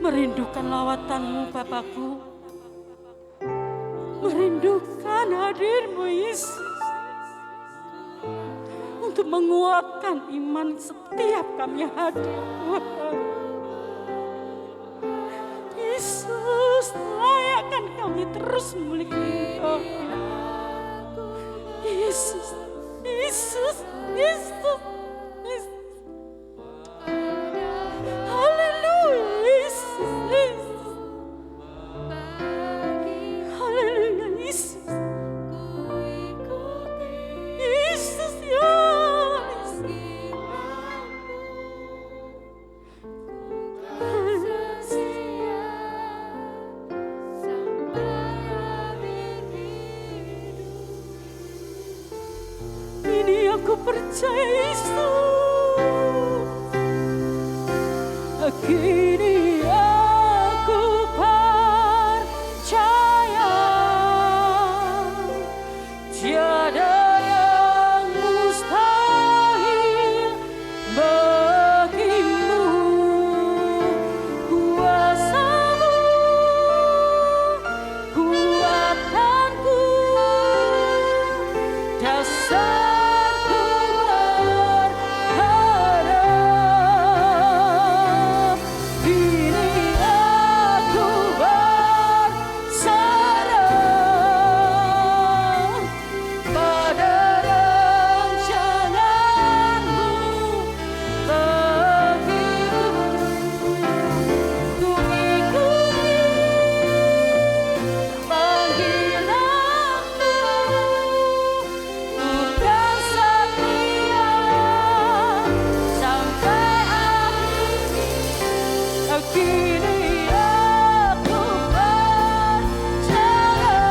Merindukan lawatanmu Bapakku, merindukan hadirmu Yesus, untuk menguatkan iman setiap kami hadir. Yesus, layakkan kami terus memiliki Engkau. Yesus, Yesus, Yesus, Yesus. Haleluya, Yesus, Yesus. Haleluya, Yesus. Yesus, ya Yesus. Ini aku percaya Yesus. Kini aku percaya tiada yang mustahil bagimu. Kuasamu, kuatanku, dasarku berharap. Kini aku berserah pada rancanganmu bagiku. Ku ikuti panggilanmu, bukan setia sampai akhir. Kini aku percaya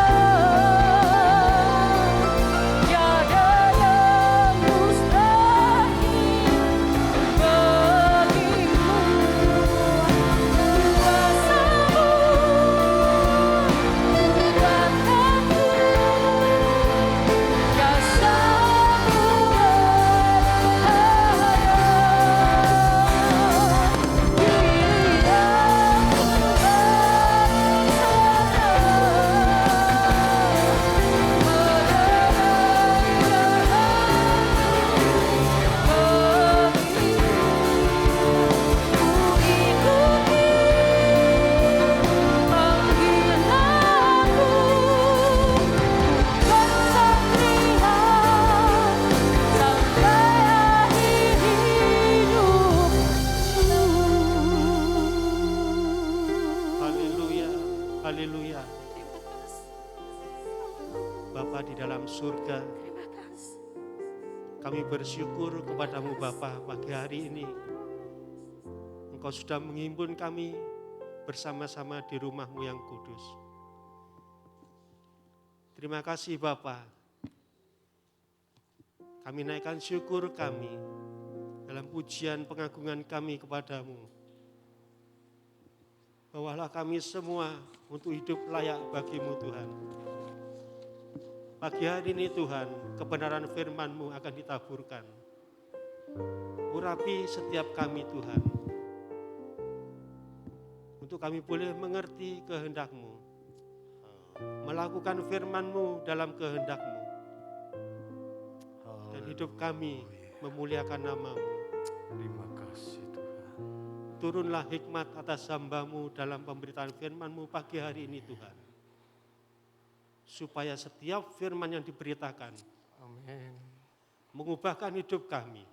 tiada yang mustahil bagimu. Kuasamu, kuatanku, dasarmu berharap. Kini Haleluya, haleluya. Bapa di dalam surga, kami bersyukur kepadamu Bapa pagi hari ini. Engkau sudah menghimpun kami bersama-sama di rumah-Mu yang kudus. Terima kasih Bapa. Kami naikkan syukur kami dalam pujian pengagungan kami kepadamu. Bawalah kami semua untuk hidup layak bagi-Mu Tuhan. Pagi hari ini Tuhan, kebenaran firman-Mu akan ditaburkan. Urapi setiap kami Tuhan, untuk kami boleh mengerti kehendak-Mu, melakukan firman-Mu dalam kehendak-Mu, dan hidup kami memuliakan nama-Mu. Terima kasih Tuhan. Turunlah hikmat atas hamba-Mu dalam pemberitaan firman-Mu pagi hari ini Tuhan, supaya setiap firman yang diberitakan Amin. mengubahkan hidup kami,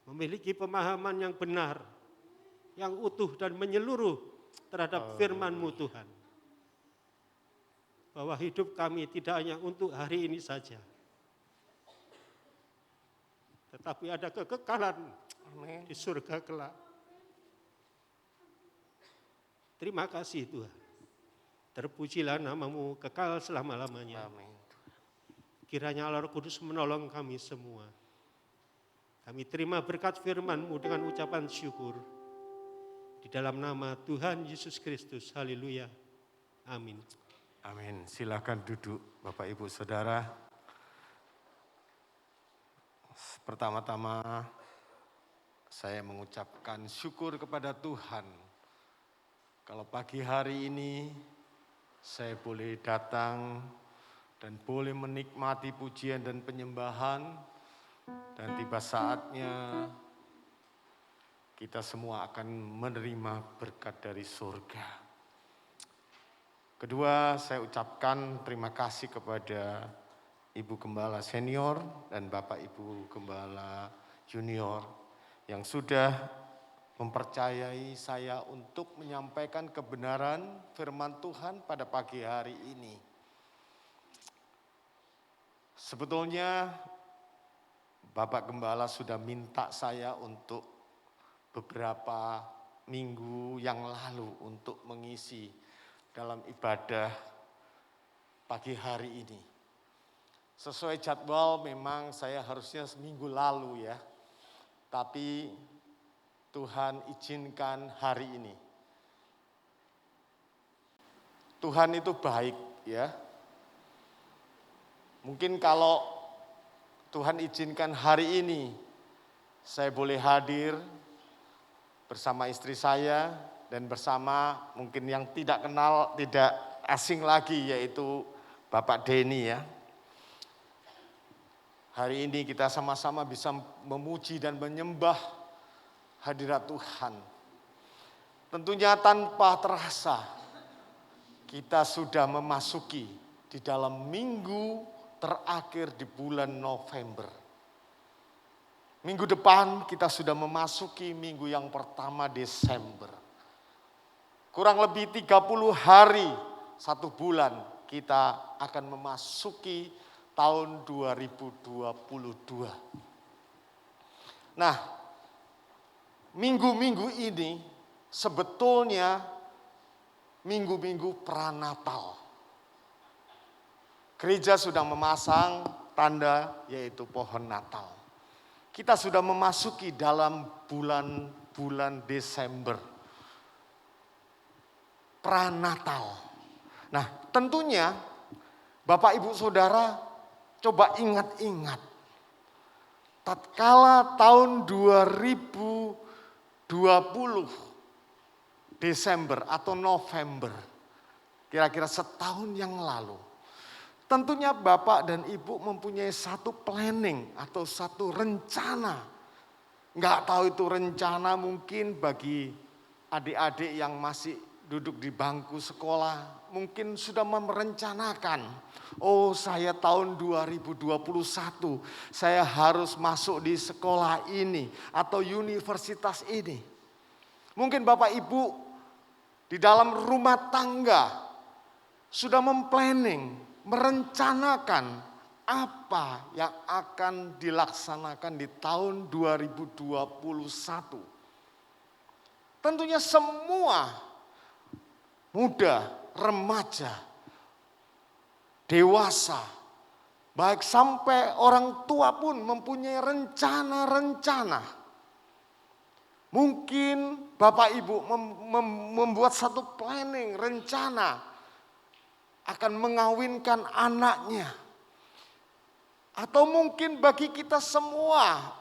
memiliki pemahaman yang benar, yang utuh dan menyeluruh terhadap firman-Mu Tuhan. Bahwa hidup kami tidak hanya untuk hari ini saja, tetapi ada kekekalan Amin. di surga kelak. Terima kasih Tuhan. Terpujilah nama-Mu kekal selama-lamanya. Amin. Kiranya Allah Roh Kudus menolong kami semua. Kami terima berkat firman-Mu dengan ucapan syukur. Di dalam nama Tuhan Yesus Kristus. Haleluya. Amin. Amin. Silakan duduk Bapak Ibu Saudara. Pertama-tama saya mengucapkan syukur kepada Tuhan Kalau pagi hari ini saya boleh datang dan boleh menikmati pujian dan penyembahan, dan tiba saatnya kita semua akan menerima berkat dari surga. Kedua, saya ucapkan terima kasih kepada Ibu Gembala Senior dan Bapak Ibu Gembala Junior yang sudah mempercayai saya untuk menyampaikan kebenaran firman Tuhan pada pagi hari ini. Sebetulnya Bapak Gembala sudah minta saya untuk beberapa minggu yang lalu untuk mengisi dalam ibadah pagi hari ini. Sesuai jadwal memang saya harusnya seminggu lalu ya, tapi Tuhan izinkan hari ini. Tuhan itu baik ya. Mungkin kalau Tuhan izinkan hari ini saya boleh hadir bersama istri saya dan bersama mungkin yang tidak kenal, tidak asing lagi, yaitu Bapak Denny ya. Hari ini kita sama-sama bisa memuji dan menyembah hadirat Tuhan. Tentunya tanpa terasa kita sudah memasuki di dalam minggu terakhir di bulan November. Minggu depan kita sudah memasuki minggu yang pertama Desember. Kurang lebih 30 hari, 1 bulan kita akan memasuki tahun 2022. Nah, minggu-minggu ini sebetulnya minggu-minggu pranatal. Gereja sudah memasang tanda yaitu pohon Natal. Kita sudah memasuki dalam bulan Desember. Pranatal. Nah, tentunya Bapak Ibu Saudara coba ingat-ingat. Tatkala tahun 2020 Desember atau November, kira-kira setahun yang lalu, tentunya Bapak dan Ibu mempunyai satu planning atau satu rencana. Nggak tahu itu rencana mungkin bagi adik-adik yang masih duduk di bangku sekolah, mungkin sudah merencanakan, oh saya tahun 2021 saya harus masuk di sekolah ini atau universitas ini. Mungkin Bapak Ibu di dalam rumah tangga sudah memplanning, merencanakan apa yang akan dilaksanakan di tahun 2021. Tentunya semua muda, remaja, dewasa, baik sampai orang tua pun mempunyai rencana-rencana. Mungkin Bapak Ibu membuat satu planning, rencana akan mengawinkan anaknya. Atau mungkin bagi kita semua,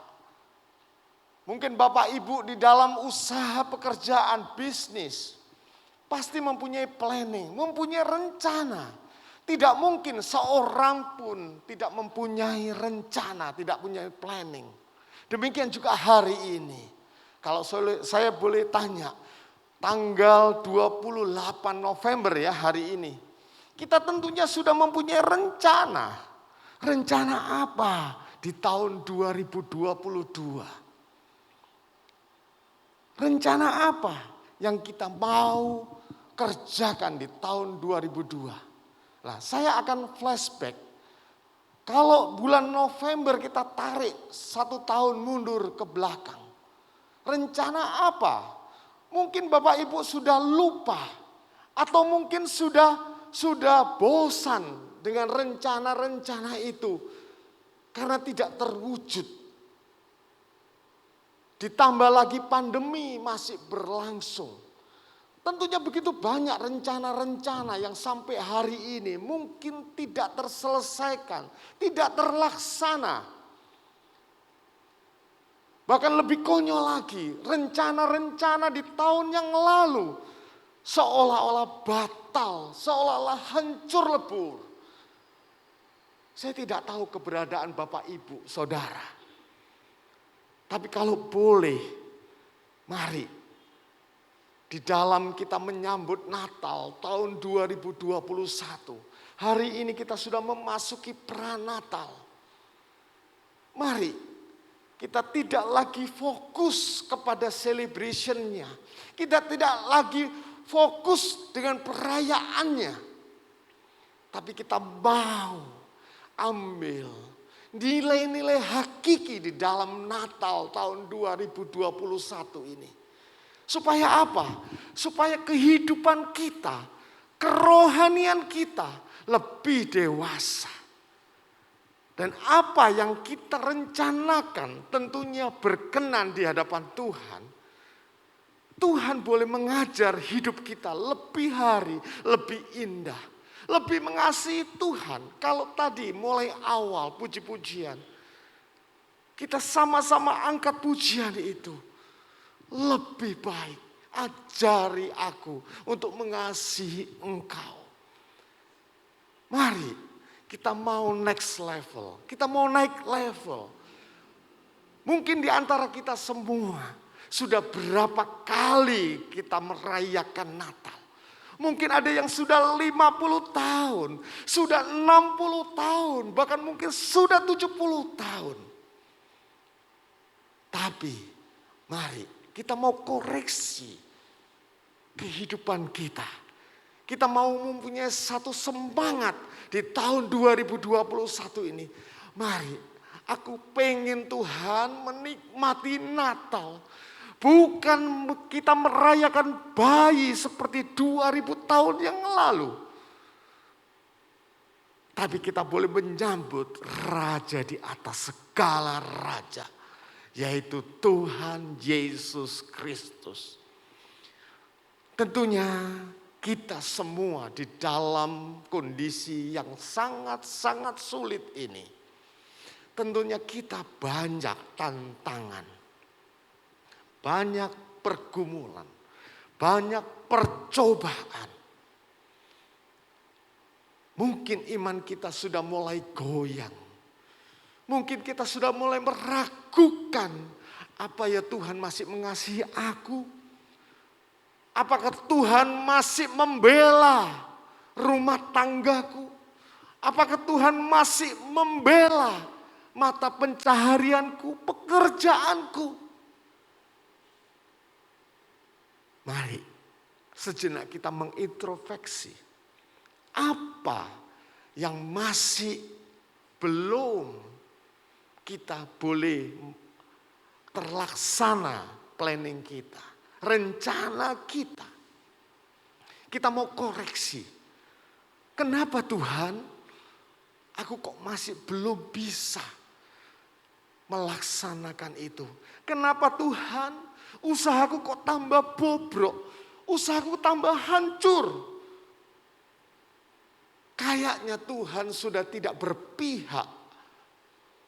mungkin Bapak Ibu di dalam usaha pekerjaan bisnis, pasti mempunyai planning, mempunyai rencana. Tidak mungkin seorang pun tidak mempunyai rencana, tidak punya planning. Demikian juga hari ini. Kalau saya boleh tanya, tanggal 28 November ya hari ini. Kita tentunya sudah mempunyai rencana. Rencana apa di tahun 2022? Rencana apa yang kita mau kerjakan di tahun 2002? Nah, saya akan flashback. Kalau bulan November kita tarik 1 tahun mundur ke belakang. Rencana apa? Mungkin Bapak Ibu sudah lupa. Atau mungkin sudah bosan dengan rencana-rencana itu. Karena tidak terwujud. Ditambah lagi pandemi masih berlangsung. Tentunya begitu banyak rencana-rencana yang sampai hari ini mungkin tidak terselesaikan, tidak terlaksana. Bahkan lebih konyol lagi, rencana-rencana di tahun yang lalu seolah-olah batal, seolah-olah hancur lebur. Saya tidak tahu keberadaan Bapak Ibu, Saudara. Tapi kalau boleh, mari di dalam kita menyambut Natal tahun 2021. Hari ini kita sudah memasuki pranatal. Mari kita tidak lagi fokus kepada celebration-nya. Kita tidak lagi fokus dengan perayaannya. Tapi kita mau ambil nilai-nilai hakiki di dalam Natal tahun 2021 ini. Supaya apa? Supaya kehidupan kita, kerohanian kita lebih dewasa. Dan apa yang kita rencanakan tentunya berkenan di hadapan Tuhan. Tuhan boleh mengajar hidup kita lebih hari, lebih indah. Lebih mengasihi Tuhan. Kalau tadi mulai awal puji-pujian. Kita sama-sama angkat pujian itu. Lebih baik ajari aku untuk mengasihi Engkau. Mari kita mau next level. Kita mau naik level. Mungkin di antara kita semua sudah berapa kali kita merayakan Natal. Mungkin ada yang sudah 50 tahun, sudah 60 tahun, bahkan mungkin sudah 70 tahun. Tapi mari kita mau koreksi kehidupan kita. Kita mau mempunyai satu semangat di tahun 2021 ini. Mari, aku pengen Tuhan menikmati Natal. Bukan kita merayakan bayi seperti 2000 tahun yang lalu. Tapi kita boleh menyambut Raja di atas segala raja. Yaitu Tuhan Yesus Kristus. Tentunya kita semua di dalam kondisi yang sangat-sangat sulit ini. Tentunya kita banyak tantangan. Banyak pergumulan. Banyak percobaan. Mungkin iman kita sudah mulai goyang. Mungkin kita sudah mulai meragukan. Apa ya Tuhan masih mengasihi aku? Apakah Tuhan masih membela rumah tanggaku? Apakah Tuhan masih membela mata pencaharianku, pekerjaanku? Mari sejenak kita mengintrospeksi. Apa yang masih belum kita boleh terlaksana planning kita, rencana kita. Kita mau koreksi. Kenapa Tuhan, aku kok masih belum bisa melaksanakan itu? Kenapa Tuhan, usahaku kok tambah bobrok, usahaku tambah hancur? Kayaknya Tuhan sudah tidak berpihak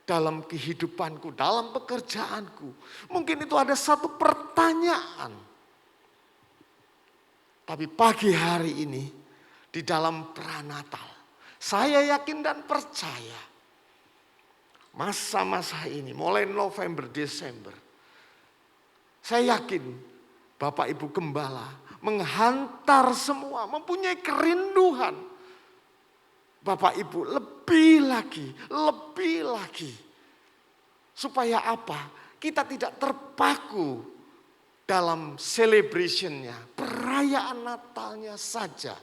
dalam kehidupanku, dalam pekerjaanku. Mungkin itu ada satu pertanyaan. Tapi pagi hari ini, di dalam pranatal, saya yakin dan percaya, masa-masa ini, mulai November, Desember, saya yakin Bapak Ibu Gembala menghantar semua, mempunyai kerinduan. Bapak Ibu lebih lagi. Supaya apa? Kita tidak terpaku dalam celebrationnya, perayaan Natalnya saja.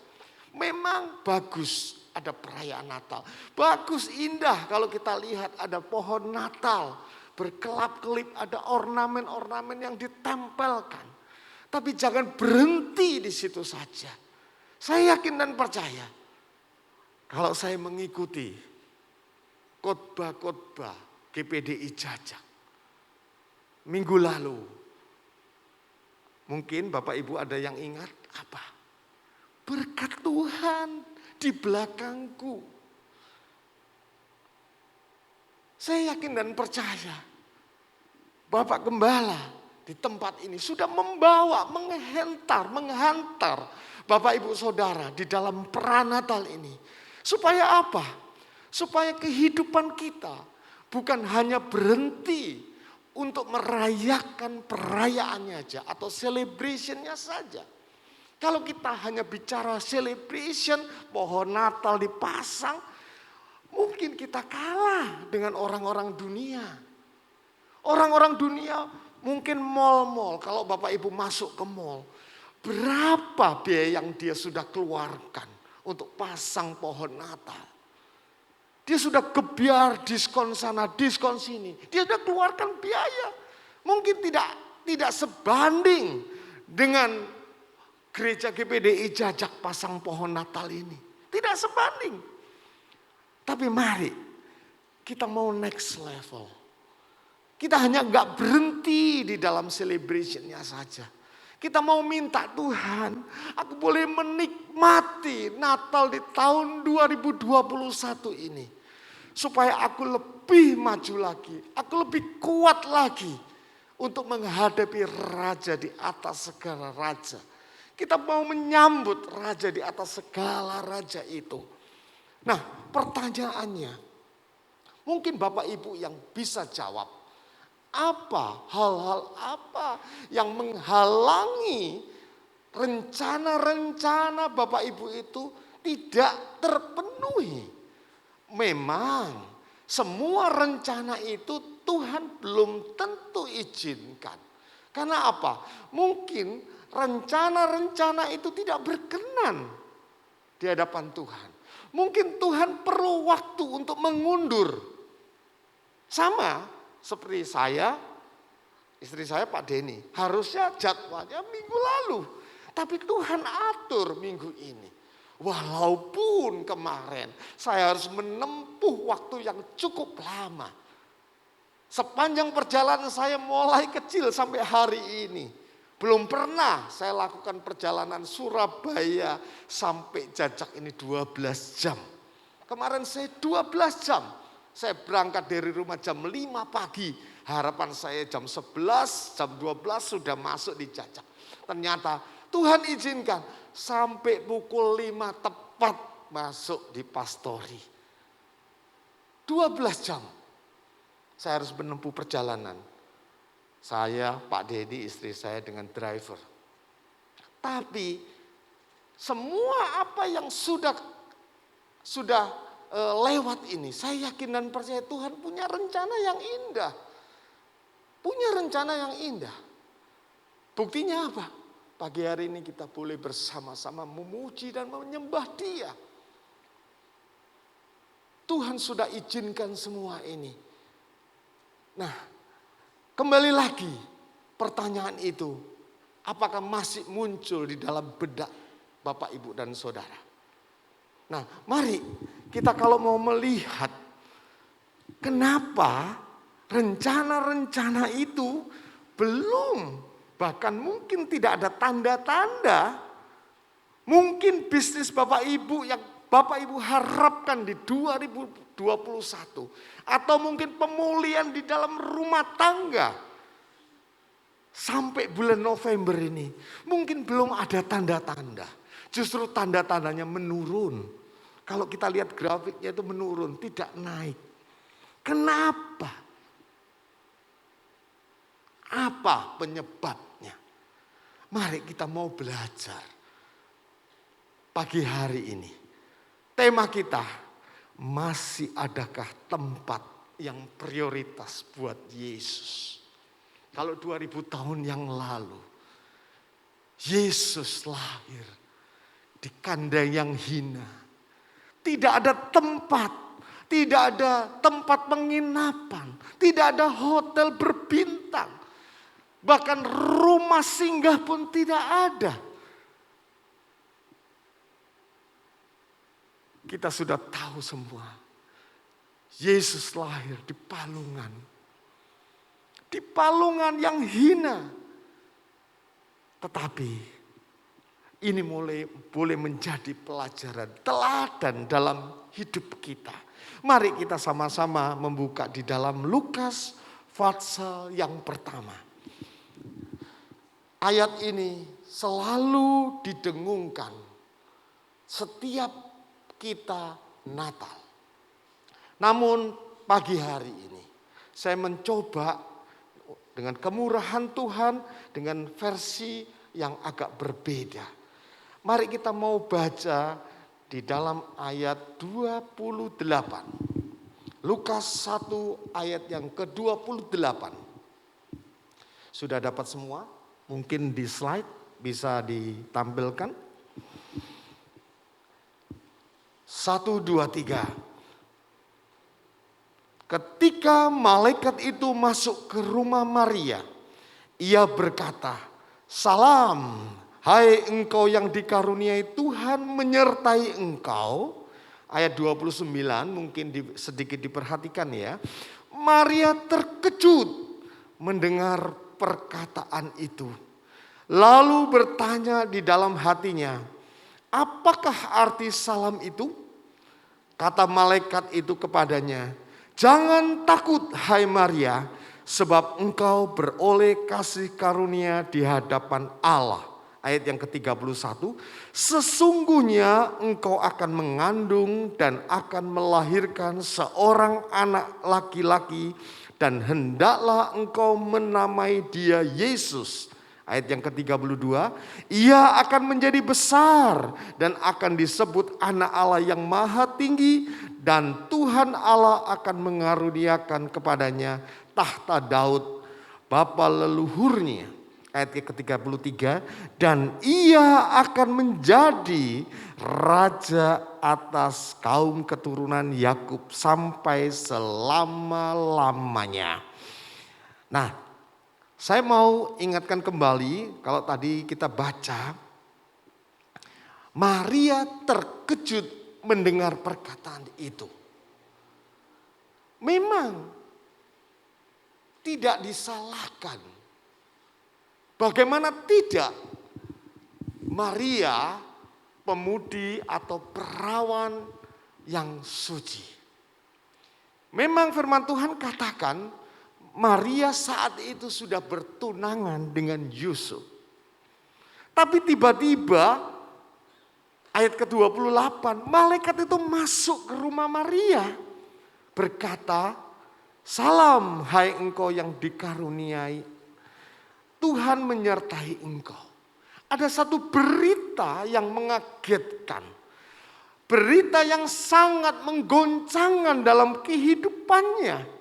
Memang bagus ada perayaan Natal. Bagus, indah kalau kita lihat ada pohon Natal. Berkelap-kelip, ada ornamen-ornamen yang ditempelkan. Tapi jangan berhenti di situ saja. Saya yakin dan percaya. Kalau saya mengikuti khotbah-khotbah GPDI Jajak minggu lalu, mungkin Bapak Ibu ada yang ingat apa? Berkat Tuhan di belakangku. Saya yakin dan percaya Bapak Gembala di tempat ini sudah membawa, menghantar Bapak Ibu Saudara di dalam pranatal ini. Supaya apa? Supaya kehidupan kita bukan hanya berhenti untuk merayakan perayaannya aja atau celebrationnya saja. Kalau kita hanya bicara celebration, pohon Natal dipasang, mungkin kita kalah dengan orang-orang dunia. Orang-orang dunia mungkin mal-mal, kalau Bapak Ibu masuk ke mal, berapa biaya yang dia sudah keluarkan untuk pasang pohon Natal. Dia sudah gebyar diskon sana, diskon sini. Dia sudah keluarkan biaya. Mungkin tidak sebanding dengan gereja GPDI jajak pasang pohon Natal ini. Tidak sebanding. Tapi mari kita mau next level. Kita hanya nggak berhenti di dalam celebrationnya saja. Kita mau minta Tuhan, aku boleh menikmati Natal di tahun 2021 ini. Supaya aku lebih maju lagi, aku lebih kuat lagi untuk menghadapi Raja di atas segala raja. Kita mau menyambut Raja di atas segala raja itu. Nah, pertanyaannya, mungkin Bapak Ibu yang bisa jawab. Hal-hal apa yang menghalangi rencana-rencana Bapak Ibu itu tidak terpenuhi? Memang semua rencana itu Tuhan belum tentu izinkan. Karena apa? Mungkin rencana-rencana itu tidak berkenan di hadapan Tuhan. Mungkin Tuhan perlu waktu untuk mengundur. Sama seperti saya, istri saya Pak Denny, harusnya jadwalnya minggu lalu. Tapi Tuhan atur minggu ini. Walaupun kemarin saya harus menempuh waktu yang cukup lama. Sepanjang perjalanan saya mulai kecil sampai hari ini. Belum pernah saya lakukan perjalanan Surabaya sampai Jajak ini 12 jam. Kemarin saya 12 jam. Saya berangkat dari rumah jam 5 pagi. Harapan saya jam 11, jam 12 sudah masuk di Jajak. Ternyata Tuhan izinkan sampai pukul 5 tepat masuk di Pastori. 12 jam. Saya harus menempuh perjalanan. Saya, Pak Dedi, istri saya dengan driver. Tapi semua apa yang sudah lewat ini, saya yakin dan percaya Tuhan punya rencana yang indah. Punya rencana yang indah. Buktinya apa? Pagi hari ini kita boleh bersama-sama memuji dan menyembah Dia. Tuhan sudah izinkan semua ini. Nah, kembali lagi pertanyaan itu, apakah masih muncul di dalam benak Bapak, Ibu, dan Saudara? Nah, mari kita kalau mau melihat kenapa rencana-rencana itu belum, bahkan mungkin tidak ada tanda-tanda, mungkin bisnis Bapak Ibu yang Bapak Ibu harapkan di 2021, atau mungkin pemulihan di dalam rumah tangga sampai bulan November ini, mungkin belum ada tanda-tanda. Justru tanda-tandanya menurun. Kalau kita lihat grafiknya itu menurun, tidak naik. Kenapa? Apa penyebabnya? Mari kita mau belajar. Pagi hari ini, tema kita, masih adakah tempat yang prioritas buat Yesus? Kalau 2000 tahun yang lalu, Yesus lahir di kandang yang hina. Tidak ada tempat, tidak ada tempat penginapan, tidak ada hotel berbintang. Bahkan rumah singgah pun tidak ada. Kita sudah tahu semua. Yesus lahir di palungan. Di palungan yang hina. Tetapi ini boleh menjadi pelajaran, teladan dalam hidup kita. Mari kita sama-sama membuka di dalam Lukas pasal yang pertama. ayat ini selalu didengungkan setiap kita Natal. Namun pagi hari ini saya mencoba dengan kemurahan Tuhan dengan versi yang agak berbeda. Mari kita mau baca di dalam ayat 28. Lukas 1 ayat yang ke-28. Sudah dapat semua? Mungkin di slide bisa ditampilkan. 1, 2, 3. Ketika malaikat itu masuk ke rumah Maria, ia berkata, "Salam, hai engkau yang dikaruniai Tuhan menyertai engkau." Ayat 29 mungkin sedikit diperhatikan ya. Maria terkejut mendengar perkataan itu. Lalu bertanya di dalam hatinya, "Apakah arti salam itu?" Kata malaikat itu kepadanya, "Jangan takut hai Maria, sebab engkau beroleh kasih karunia di hadapan Allah." Ayat yang ke-31, "Sesungguhnya engkau akan mengandung dan akan melahirkan seorang anak laki-laki, dan hendaklah engkau menamai dia Yesus." Ayat yang ke-32, "Ia akan menjadi besar dan akan disebut anak Allah yang maha tinggi, dan Tuhan Allah akan mengaruniakan kepadanya tahta Daud bapa leluhurnya." Ayat ke-33, "Dan ia akan menjadi raja atas kaum keturunan Yakub sampai selama-lamanya." Nah, saya mau ingatkan kembali, kalau tadi kita baca, Maria terkejut mendengar perkataan itu. Memang tidak disalahkan. Bagaimana tidak? Maria pemudi atau perawan yang suci. Memang firman Tuhan katakan, Maria saat itu sudah bertunangan dengan Yusuf. Tapi tiba-tiba ayat ke-28, malaikat itu masuk ke rumah Maria. Berkata, "Salam hai engkau yang dikaruniai, Tuhan menyertai engkau." Ada satu berita yang mengagetkan. Berita yang sangat menggoncangkan dalam kehidupannya.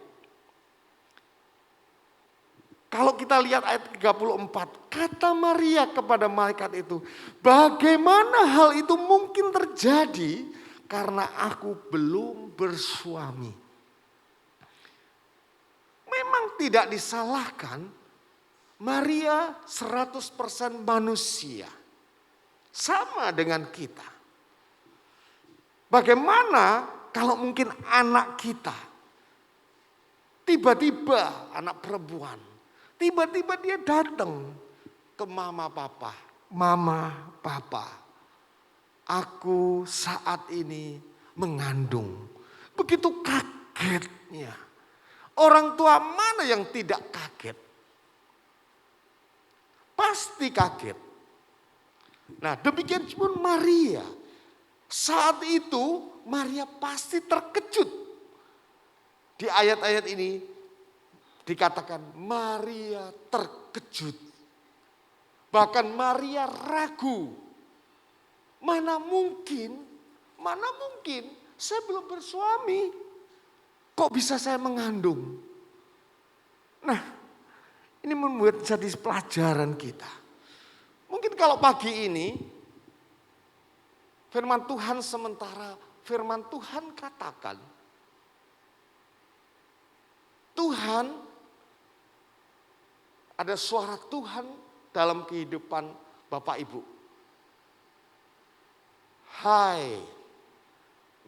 Kalau kita lihat ayat 34, kata Maria kepada malaikat itu, "Bagaimana hal itu mungkin terjadi karena aku belum bersuami?" Memang tidak disalahkan, Maria 100% manusia. Sama dengan kita. Bagaimana kalau mungkin anak kita, tiba-tiba anak perempuan, tiba-tiba dia datang ke mama papa. "Mama, papa, aku saat ini mengandung." Begitu kagetnya. Orang tua mana yang tidak kaget? Pasti kaget. Nah, demikian pun Maria. Saat itu Maria pasti terkejut. Di ayat-ayat ini dikatakan Maria terkejut. Bahkan Maria ragu. Mana mungkin saya belum bersuami. Kok bisa saya mengandung? Nah, ini membuat jadi pelajaran kita. Mungkin kalau pagi ini firman Tuhan katakan, Tuhan, ada suara Tuhan dalam kehidupan Bapak Ibu. Hai,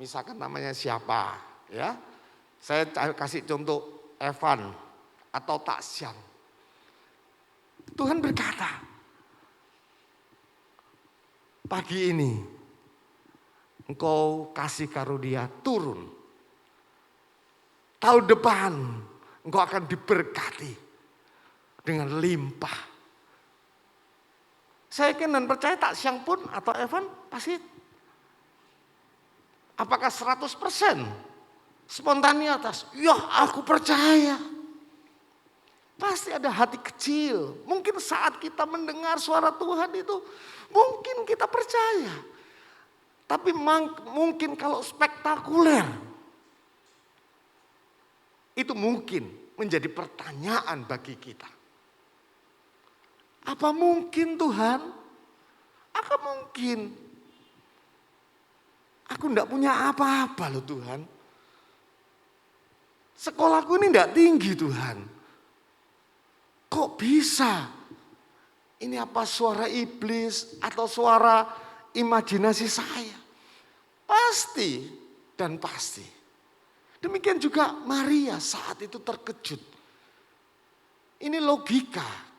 misalkan namanya siapa ya. Saya kasih contoh Evan atau Taksian. Tuhan berkata, pagi ini engkau kasih karunia turun. Tahun depan engkau akan diberkati dengan limpah. Saya yakin dan percaya tak siang pun atau Evan pasti apakah 100% spontanitas? Ya aku percaya. Pasti ada hati kecil. Mungkin saat kita mendengar suara Tuhan itu mungkin kita percaya. Tapi mungkin kalau spektakuler itu mungkin menjadi pertanyaan bagi kita. Apa mungkin Tuhan? Apa mungkin? Aku enggak punya apa-apa loh Tuhan. Sekolahku ini enggak tinggi Tuhan. Kok bisa? Ini apa suara iblis atau suara imajinasi saya? Pasti dan pasti. Demikian juga Maria saat itu terkejut. Ini logika.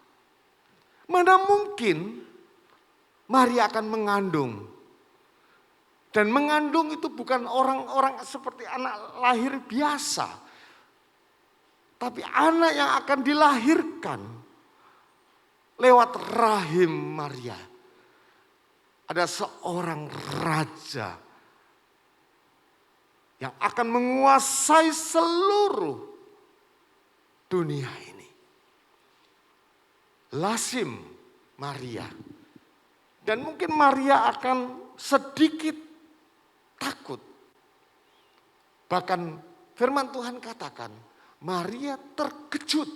Mana mungkin Maria akan mengandung. Dan mengandung itu bukan orang-orang seperti anak lahir biasa. Tapi anak yang akan dilahirkan lewat rahim Maria. Ada seorang raja yang akan menguasai seluruh dunia ini. Lazim Maria. Dan mungkin Maria akan sedikit takut. Bahkan firman Tuhan katakan, Maria terkejut.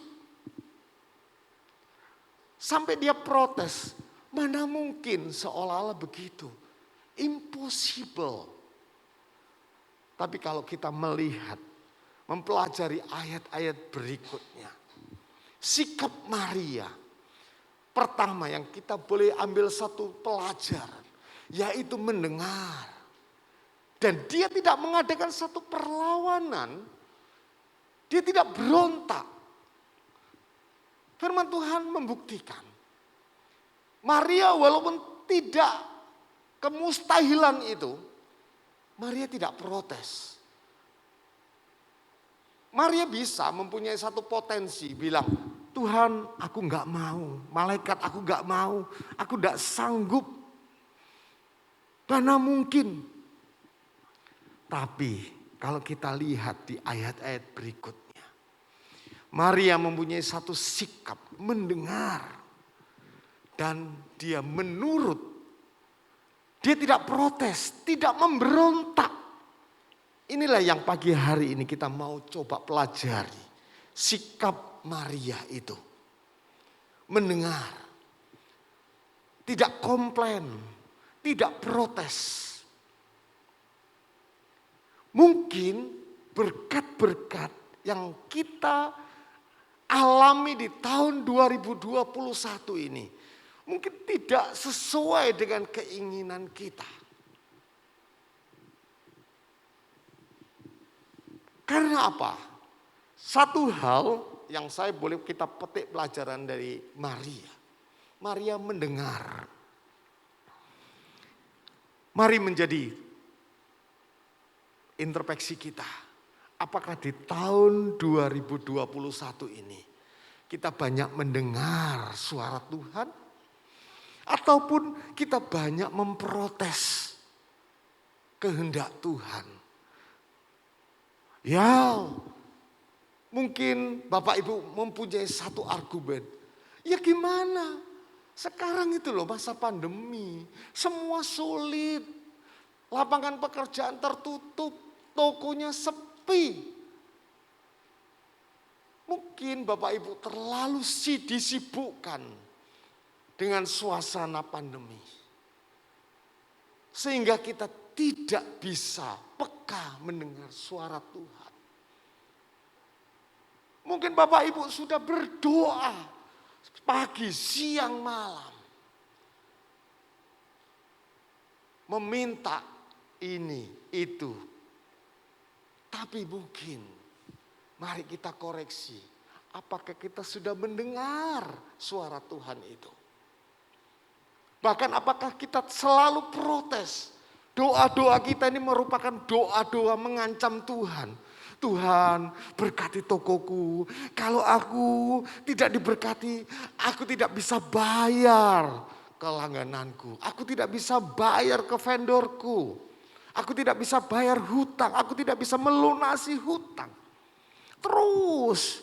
Sampai dia protes, mana mungkin seolah-olah begitu. Impossible. Tapi kalau kita melihat, mempelajari ayat-ayat berikutnya. Sikap Maria. Pertama yang kita boleh ambil satu pelajaran, yaitu mendengar. Dan dia tidak mengadakan satu perlawanan, dia tidak berontak. Firman Tuhan membuktikan, Maria walaupun tidak kemustahilan itu, Maria tidak protes. Maria bisa mempunyai satu potensi bilang, Tuhan aku gak mau, malaikat aku gak mau, aku gak sanggup. Mana mungkin. Tapi kalau kita lihat di ayat-ayat berikutnya. Maria mempunyai satu sikap mendengar. Dan dia menurut. Dia tidak protes, tidak memberontak. Inilah yang pagi hari ini kita mau coba pelajari. Sikap Maria itu. Mendengar. Tidak komplain. Tidak protes. Mungkin berkat-berkat yang kita alami di tahun 2021 ini. Mungkin tidak sesuai dengan keinginan kita. Karena apa? Satu hal yang saya boleh kita petik pelajaran dari Maria. Maria mendengar. Mari menjadi introspeksi kita. Apakah di tahun 2021 ini kita banyak mendengar suara Tuhan? Ataupun kita banyak memprotes kehendak Tuhan? Ya, mungkin Bapak Ibu mempunyai satu argumen. Ya gimana? Sekarang itu loh masa pandemi. Semua sulit. Lapangan pekerjaan tertutup. Tokonya sepi. Mungkin Bapak Ibu terlalu disibukkan dengan suasana pandemi. Sehingga kita tidak bisa peka mendengar suara Tuhan. Mungkin Bapak Ibu sudah berdoa pagi, siang, malam. Meminta ini, itu. Tapi mungkin mari kita koreksi. Apakah kita sudah mendengar suara Tuhan itu? Bahkan apakah kita selalu protes? Doa-doa kita ini merupakan doa-doa mengancam Tuhan. Tuhan berkati tokoku. Kalau aku tidak diberkati, aku tidak bisa bayar ke langgananku. Aku tidak bisa bayar ke vendorku. Aku tidak bisa bayar hutang. Aku tidak bisa melunasi hutang. Terus,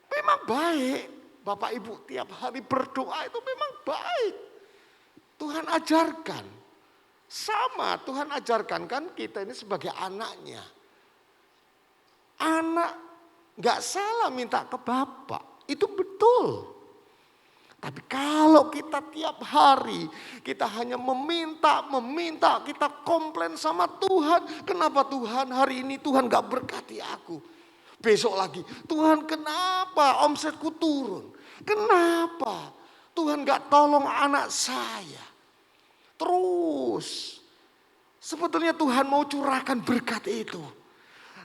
memang baik. Bapak Ibu tiap hari berdoa itu memang baik. Tuhan ajarkan. Sama Tuhan ajarkan kan kita ini sebagai anaknya. Anak gak salah minta ke Bapak. Itu betul. Tapi kalau kita tiap hari, kita hanya meminta, kita komplain sama Tuhan. Kenapa Tuhan hari ini Tuhan gak berkati aku? Besok lagi, Tuhan kenapa omsetku turun? Kenapa Tuhan gak tolong anak saya? Terus, sebetulnya Tuhan mau curahkan berkat itu.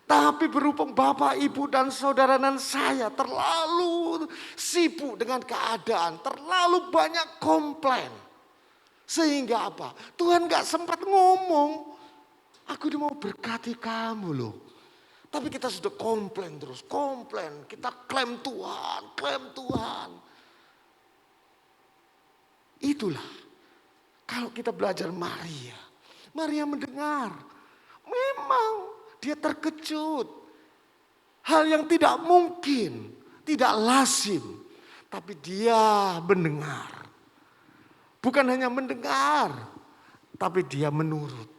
Tapi berhubung Bapak, Ibu, dan saudara dan saya terlalu sibuk dengan keadaan. Terlalu banyak komplain. Sehingga apa? Tuhan gak sempat ngomong. Aku mau berkati kamu loh. Tapi kita sudah komplain terus. Komplain. Kita klaim Tuhan. Klaim Tuhan. Itulah. Kalau kita belajar Maria. Maria mendengar. Memang. Dia terkejut. Hal yang tidak mungkin, tidak lazim. Tapi dia mendengar. Bukan hanya mendengar, tapi dia menurut.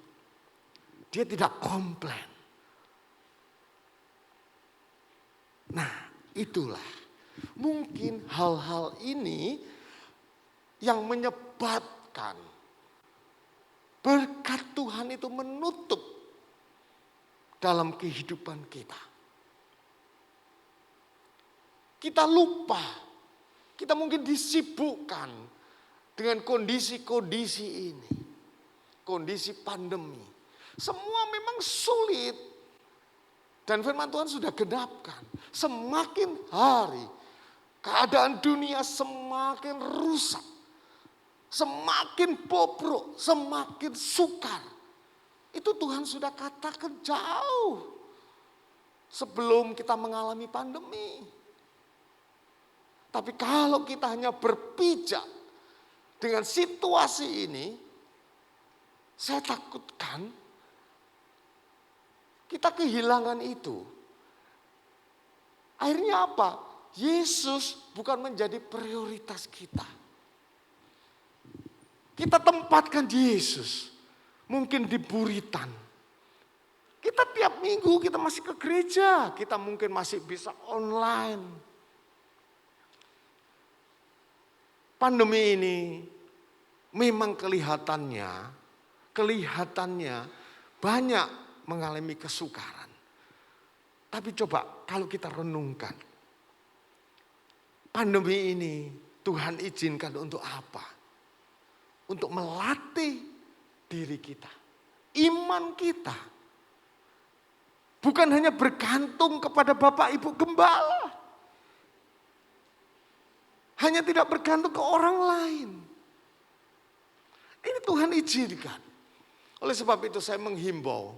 Dia tidak komplain. Nah, itulah. Mungkin hal-hal ini yang menyebabkan berkat Tuhan itu menutup dalam kehidupan kita. Kita lupa. Kita mungkin disibukkan dengan kondisi-kondisi ini. Kondisi pandemi. Semua memang sulit. Dan firman Tuhan sudah genapkan. Semakin hari keadaan dunia semakin rusak. Semakin bobrok, semakin sukar. Itu Tuhan sudah katakan jauh sebelum kita mengalami pandemi. Tapi kalau kita hanya berpijak dengan situasi ini, saya takutkan kita kehilangan itu. Akhirnya apa? Yesus bukan menjadi prioritas kita. Kita tempatkan Yesus. Mungkin di buritan. Kita tiap minggu kita masih ke gereja. Kita mungkin masih bisa online. Pandemi ini memang kelihatannya banyak mengalami kesukaran. Tapi coba kalau kita renungkan. Pandemi ini Tuhan izinkan untuk apa? Untuk melatih diri kita, iman kita. Bukan hanya bergantung kepada Bapak Ibu Gembala. Hanya tidak bergantung ke orang lain. Ini Tuhan izinkan. Oleh sebab itu saya menghimbau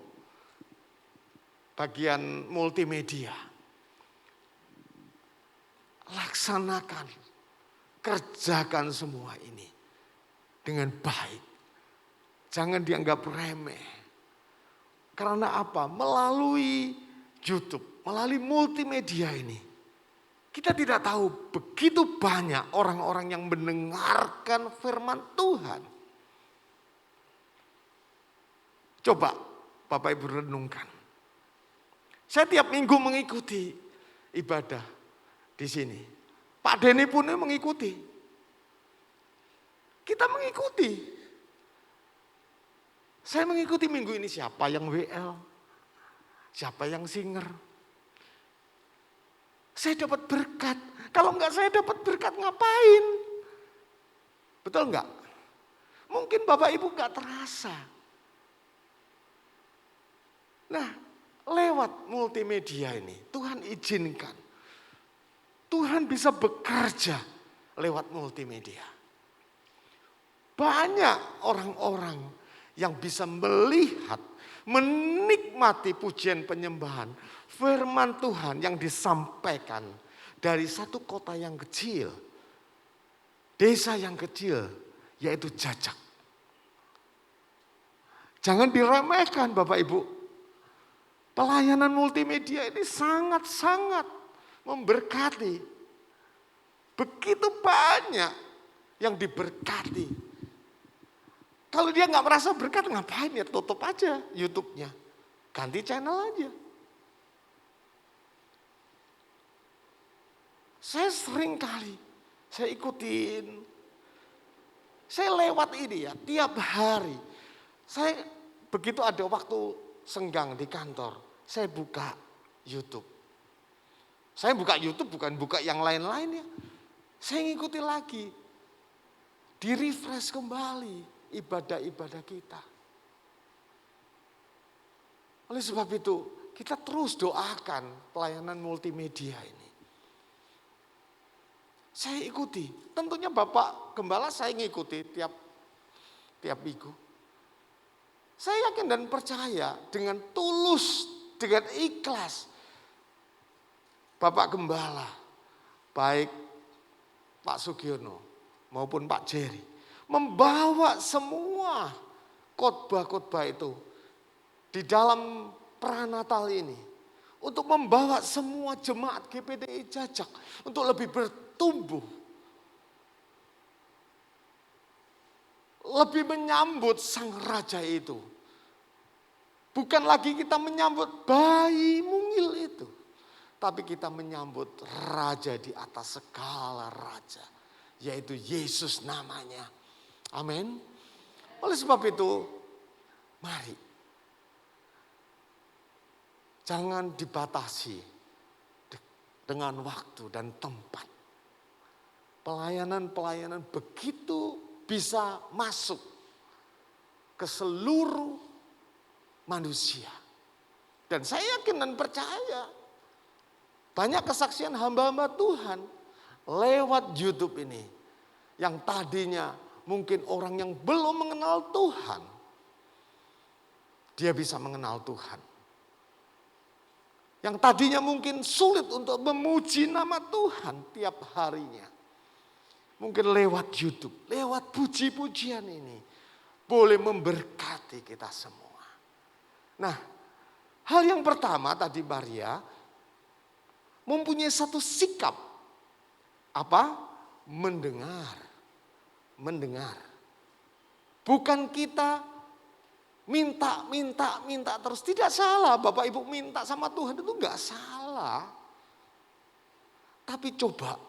bagian multimedia. Laksanakan, kerjakan semua ini dengan baik. Jangan dianggap remeh. Karena apa? Melalui YouTube, melalui multimedia ini. Kita tidak tahu begitu banyak orang-orang yang mendengarkan firman Tuhan. Coba Bapak Ibu renungkan. Saya tiap minggu mengikuti ibadah di sini. Pak Denny pun mengikuti. Kita mengikuti. Saya mengikuti minggu ini siapa yang WL, siapa yang singer. Saya dapat berkat. Kalau enggak saya dapat berkat ngapain? Betul enggak? Mungkin Bapak Ibu enggak terasa. Nah, lewat multimedia ini Tuhan izinkan. Tuhan bisa bekerja lewat multimedia. Banyak orang-orang yang bisa melihat, menikmati pujian penyembahan, firman Tuhan yang disampaikan dari satu kota yang kecil, desa yang kecil, yaitu jajak. Jangan diremehkan Bapak Ibu. Pelayanan multimedia ini sangat-sangat memberkati. Begitu banyak yang diberkati. Kalau dia nggak merasa berkat, ngapain ya? Tutup aja YouTube-nya. Ganti channel aja. Saya sering kali, saya ikutin. Saya lewat ini ya, tiap hari. Saya begitu ada waktu senggang di kantor, saya buka YouTube. Saya buka YouTube bukan buka yang lain-lain ya. Saya ngikuti lagi. Di-refresh kembali ibadah-ibadah kita. Oleh sebab itu, kita terus doakan pelayanan multimedia ini. Saya ikuti. Tentunya Bapak Gembala saya ngikuti tiap minggu. Saya yakin dan percaya dengan tulus, dengan ikhlas. Bapak Gembala, baik Pak Sugiono maupun Pak Jerry, membawa semua khotbah-khotbah itu di dalam pranatal ini. Untuk membawa semua jemaat GPDI Jajak untuk lebih bertumbuh. Lebih menyambut sang raja itu. Bukan lagi kita menyambut bayi mungil itu. Tapi kita menyambut raja di atas segala raja. Yaitu Yesus namanya. Amin. Oleh sebab itu, mari. Jangan dibatasi dengan waktu dan tempat. Pelayanan-pelayanan begitu bisa masuk ke seluruh manusia. Dan saya yakin dan percaya banyak kesaksian hamba-hamba Tuhan lewat YouTube ini. Yang tadinya mungkin orang yang belum mengenal Tuhan, dia bisa mengenal Tuhan. Yang tadinya mungkin sulit untuk memuji nama Tuhan tiap harinya. Mungkin lewat YouTube, lewat puji-pujian ini. Boleh memberkati kita semua. Nah, hal yang pertama tadi Maria mempunyai satu sikap. Apa? Mendengar. Mendengar. Bukan kita minta terus. Tidak salah Bapak Ibu minta sama Tuhan itu enggak salah. Tapi coba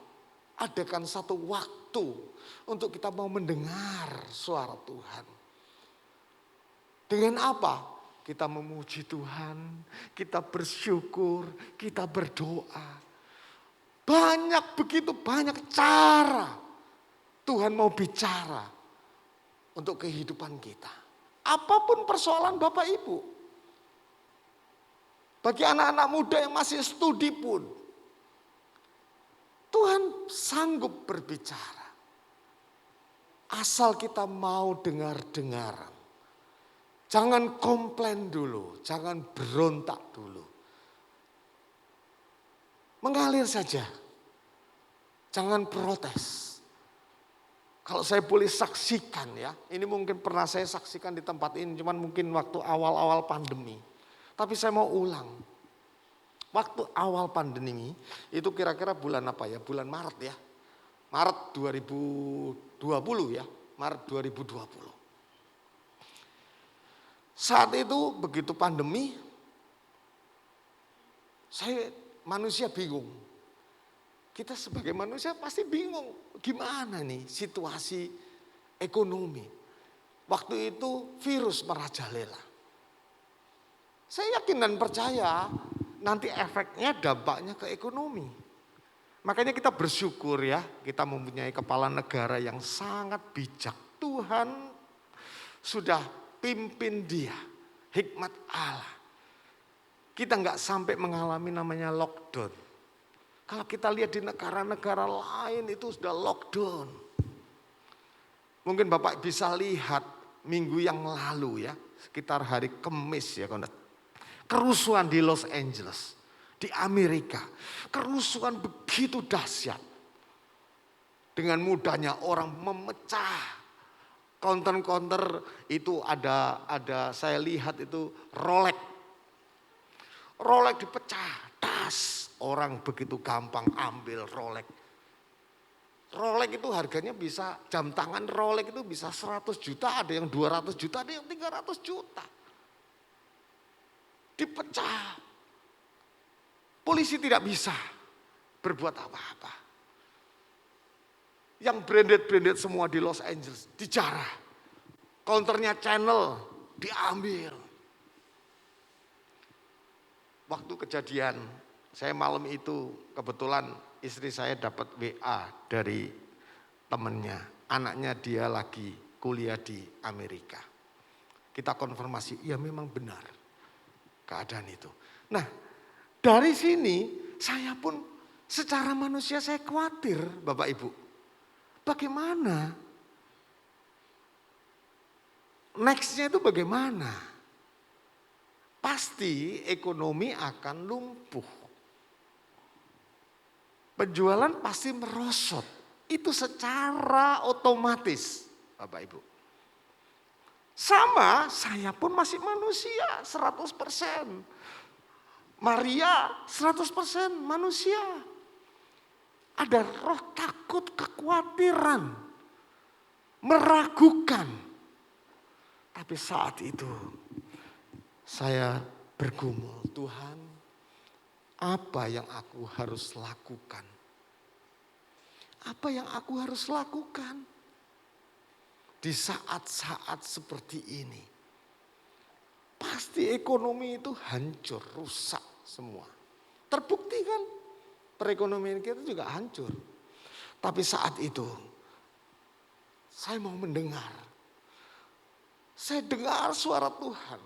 adakan satu waktu untuk kita mau mendengar suara Tuhan. Dengan apa? Kita memuji Tuhan, kita bersyukur, kita berdoa. Begitu banyak cara Tuhan mau bicara untuk kehidupan kita. Apapun persoalan Bapak Ibu. Bagi anak-anak muda yang masih studi pun. Tuhan sanggup berbicara. Asal kita mau dengar-dengaran. Jangan komplain dulu. Jangan berontak dulu. Mengalir saja. Jangan protes. Kalau saya boleh saksikan ya, ini mungkin pernah saya saksikan di tempat ini, cuman mungkin waktu awal-awal pandemi. Tapi saya mau ulang. Waktu awal pandemi itu kira-kira bulan apa ya? Bulan Maret ya. Maret 2020 ya. Maret 2020. Saat itu begitu pandemi, saya manusia bingung. Kita sebagai manusia pasti bingung. Gimana nih situasi ekonomi. Waktu itu virus merajalela. Saya yakin dan percaya nanti efeknya dampaknya ke ekonomi. Makanya kita bersyukur ya. Kita mempunyai kepala negara yang sangat bijak. Tuhan sudah pimpin dia. Hikmat Allah. Kita nggak sampai mengalami namanya lockdown. Kalau kita lihat di negara-negara lain itu sudah lockdown. Mungkin Bapak bisa lihat minggu yang lalu ya. Sekitar hari Kamis ya. Kerusuhan di Los Angeles. Di Amerika. Kerusuhan begitu dahsyat. Dengan mudahnya orang memecah Counter itu ada saya lihat itu Rolex. Rolex dipecah, tas. Orang begitu gampang ambil Rolex. Rolex itu harganya bisa, jam tangan Rolex itu bisa 100 juta, ada yang 200 juta, ada yang 300 juta. Dipecah. Polisi tidak bisa berbuat apa-apa. Yang branded semua di Los Angeles dijarah. Counternya Channel diambil. Waktu kejadian, saya malam itu kebetulan istri saya dapat WA dari temennya. Anaknya dia lagi kuliah di Amerika. Kita konfirmasi, iya memang benar keadaan itu. Nah, dari sini saya pun secara manusia saya khawatir Bapak Ibu. Bagaimana? Nextnya itu bagaimana? Pasti ekonomi akan lumpuh. Penjualan pasti merosot. Itu secara otomatis Bapak Ibu. Sama saya pun masih manusia 100%. Maria 100% manusia. Ada roh takut, kekhawatiran, meragukan. Tapi saat itu saya bergumul, Tuhan, apa yang aku harus lakukan? Apa yang aku harus lakukan? Di saat-saat seperti ini. Pasti ekonomi itu hancur, rusak semua. Terbukti kan? Perekonomian kita juga hancur. Tapi saat itu saya mau mendengar. Saya dengar suara Tuhan.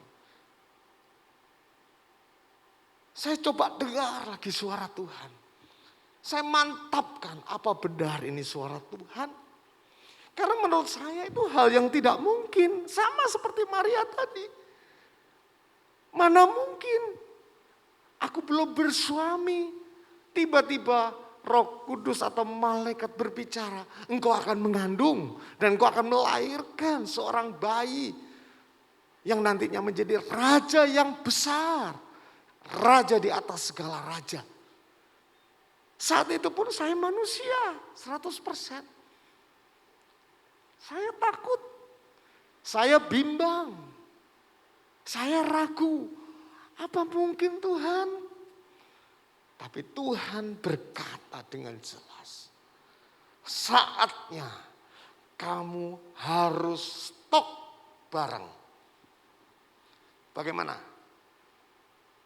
Saya coba dengar lagi suara Tuhan. Saya mantapkan apa benar ini suara Tuhan. Karena menurut saya itu hal yang tidak mungkin. Sama seperti Maria tadi. Mana mungkin aku belum bersuami. Tiba-tiba Roh Kudus atau malaikat berbicara. Engkau akan mengandung dan engkau akan melahirkan seorang bayi. Yang nantinya menjadi raja yang besar. Raja di atas segala raja. Saat itu pun saya manusia 100%. Saya takut. Saya bimbang. Saya ragu. Apa mungkin Tuhan? Tapi Tuhan berkata dengan jelas. Saatnya kamu harus stok barang. Bagaimana?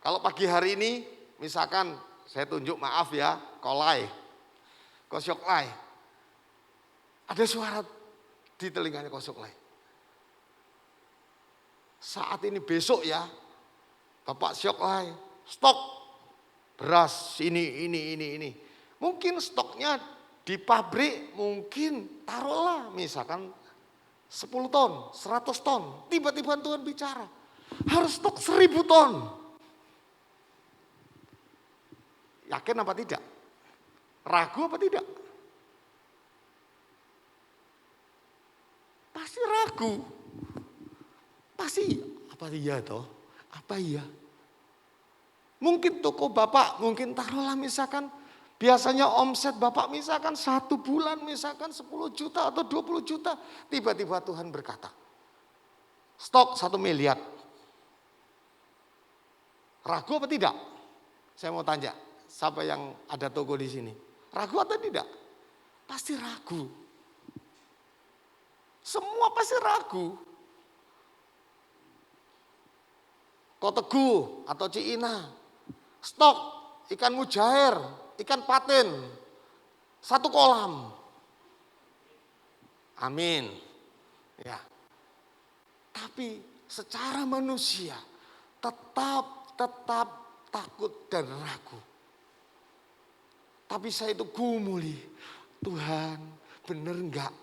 Kalau pagi hari ini misalkan saya tunjuk maaf ya, kolai, kosyoklai. Ada suara di telinganya kosyoklai. Saat ini besok ya, Bapak Syoklai, stok beras ini. Mungkin stoknya di pabrik mungkin taruhlah misalkan 10 ton, 100 ton. Tiba-tiba Tuhan bicara, harus stok 1000 ton. Yakin apa tidak? Ragu apa tidak? Pasti ragu. Pasti, apa iya toh? Apa iya? Mungkin toko Bapak, mungkin taruhlah misalkan biasanya omset Bapak misalkan 1 bulan misalkan 10 juta atau 20 juta. Tiba-tiba Tuhan berkata, stok 1 miliar. Ragu apa tidak? Saya mau tanya, siapa yang ada toko di sini? Ragu atau tidak? Pasti ragu. Semua pasti ragu. Kotegu atau Ciina, stok ikan mujair, ikan patin, 1 kolam. Amin. Ya. Tapi secara manusia tetap takut dan ragu. Tapi saya itu gumuli, Tuhan bener enggak?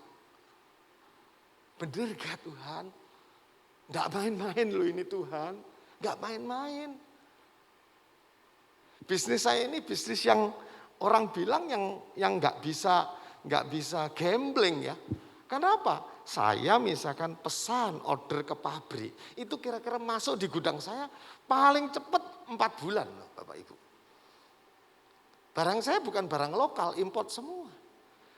Bener enggak Tuhan? Enggak main-main loh ini Tuhan, enggak main-main. Bisnis saya ini bisnis yang orang bilang yang enggak bisa gambling ya. Kenapa? Saya misalkan pesan order ke pabrik, itu kira-kira masuk di gudang saya paling cepat 4 bulan loh Bapak Ibu. Barang saya bukan barang lokal, import semua.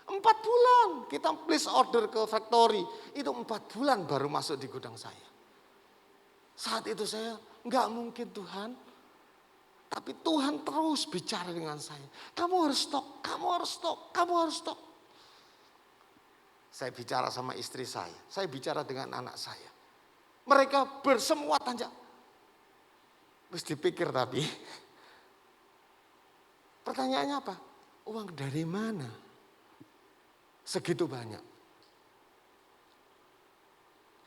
4 bulan kita place order ke factory, itu 4 bulan baru masuk di gudang saya. Saat itu saya, enggak mungkin Tuhan. Tapi Tuhan terus bicara dengan saya. Kamu harus stok, kamu harus stok, kamu harus stok. Saya bicara sama istri saya bicara dengan anak saya. Mereka bersemua tanya. Terus dipikir tapi, pertanyaannya apa? Uang dari mana? Segitu banyak.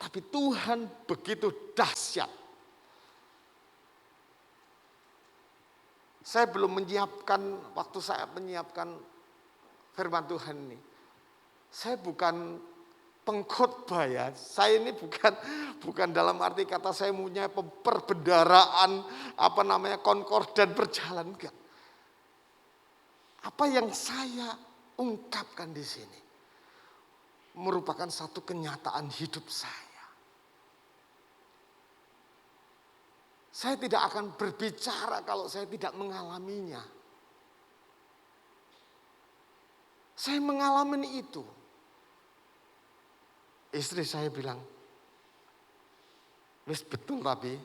Tapi Tuhan begitu dahsyat. Saya belum menyiapkan, waktu saya menyiapkan firman Tuhan ini. Saya bukan pengkhotbah ya. Saya ini bukan dalam arti kata saya punya perbendaraan, konkordan berjalan, enggak. Apa yang saya ungkapkan di sini merupakan satu kenyataan hidup saya. Saya tidak akan berbicara kalau saya tidak mengalaminya. Saya mengalami itu. Istri saya bilang, wis betul tapi,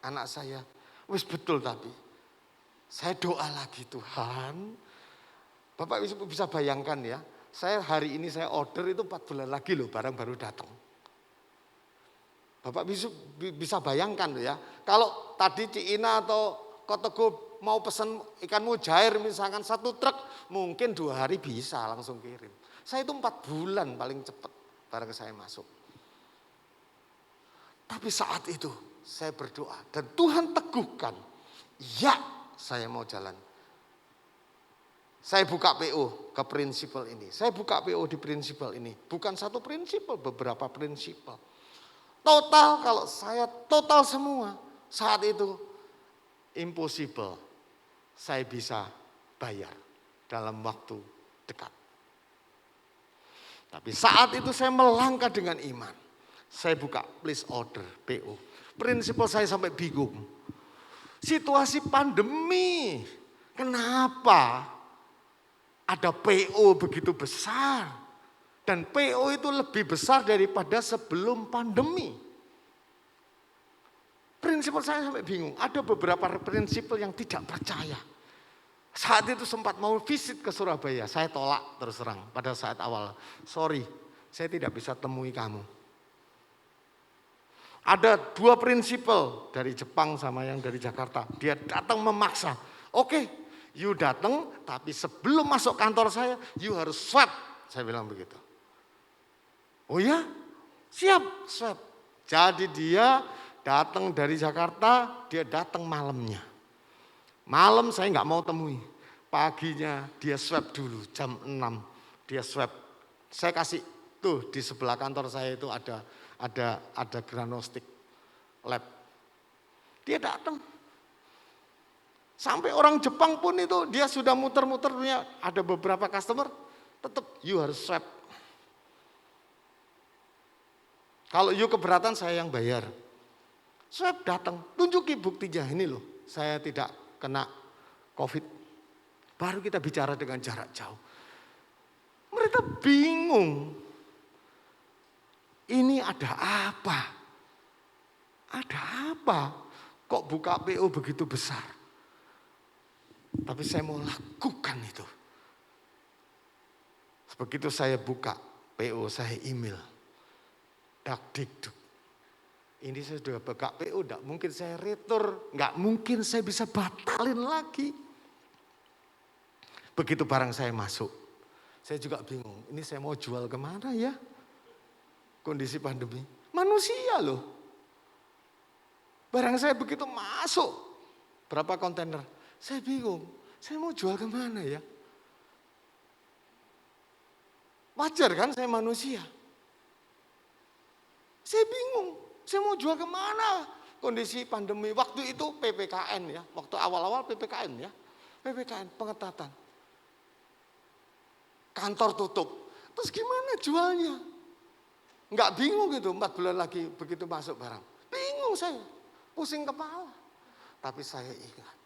anak saya, wis betul tapi. Saya doa lagi Tuhan. Bapak bisa bayangkan ya, saya hari ini saya order itu 4 bulan lagi loh barang baru datang. Bapak bisa bayangkan loh ya, kalau tadi Cina atau Kotego mau pesen ikan mujair misalkan 1 truk, mungkin 2 hari bisa langsung kirim. Saya itu 4 bulan paling cepat barang saya masuk. Tapi saat itu saya berdoa dan Tuhan teguhkan, ya saya mau jalan. Saya buka PO ke prinsipal ini. Saya buka PO di prinsipal ini. Bukan satu prinsipal, beberapa prinsipal. Total, kalau saya total semua, saat itu impossible. Saya bisa bayar dalam waktu dekat. Tapi saat itu saya melangkah dengan iman. Saya buka please order PO. Prinsipal saya sampai bingung. Situasi pandemi, kenapa ada PO begitu besar? Dan PO itu lebih besar daripada sebelum pandemi. Prinsipal saya sampai bingung. Ada beberapa prinsipal yang tidak percaya. Saat itu sempat mau visit ke Surabaya. Saya tolak terus terang pada saat awal. Sorry, saya tidak bisa temui kamu. Ada 2 prinsipal dari Jepang sama yang dari Jakarta. Dia datang memaksa. Oke, you datang tapi sebelum masuk kantor saya, you harus swab. Saya bilang begitu. Oh ya, siap swab. Jadi dia datang dari Jakarta, dia datang malamnya. Malam saya nggak mau temui. Paginya dia swab dulu jam 6. Dia swab. Saya kasih tuh di sebelah kantor saya itu ada diagnostik lab. Dia datang. Sampai orang Jepang pun itu dia sudah muter-muter punya ada beberapa customer tetap you harus swab. Kalau you keberatan saya yang bayar. Swab datang, tunjuki buktinya ini loh. Saya tidak kena COVID. Baru kita bicara dengan jarak jauh. Mereka bingung. Ini ada apa? Ada apa? Kok buka PO begitu besar? Tapi saya mau lakukan itu. Begitu saya buka PO, saya email. Dakdikduk. Ini saya sudah buka PO, enggak mungkin saya retur, enggak mungkin saya bisa batalin lagi. Begitu barang saya masuk, saya juga bingung, ini saya mau jual kemana ya? Kondisi pandemi, manusia loh. Barang saya begitu masuk, berapa kontainer, saya bingung, saya mau jual kemana ya? Wajar kan saya manusia. Saya bingung, saya mau jual kemana? Kondisi pandemi, waktu itu PPKN ya, waktu awal-awal PPKN ya. PPKN, pengetatan. Kantor tutup, terus gimana jualnya? Enggak bingung gitu, 4 bulan lagi begitu masuk barang. Bingung saya, pusing kepala. Tapi saya ingat,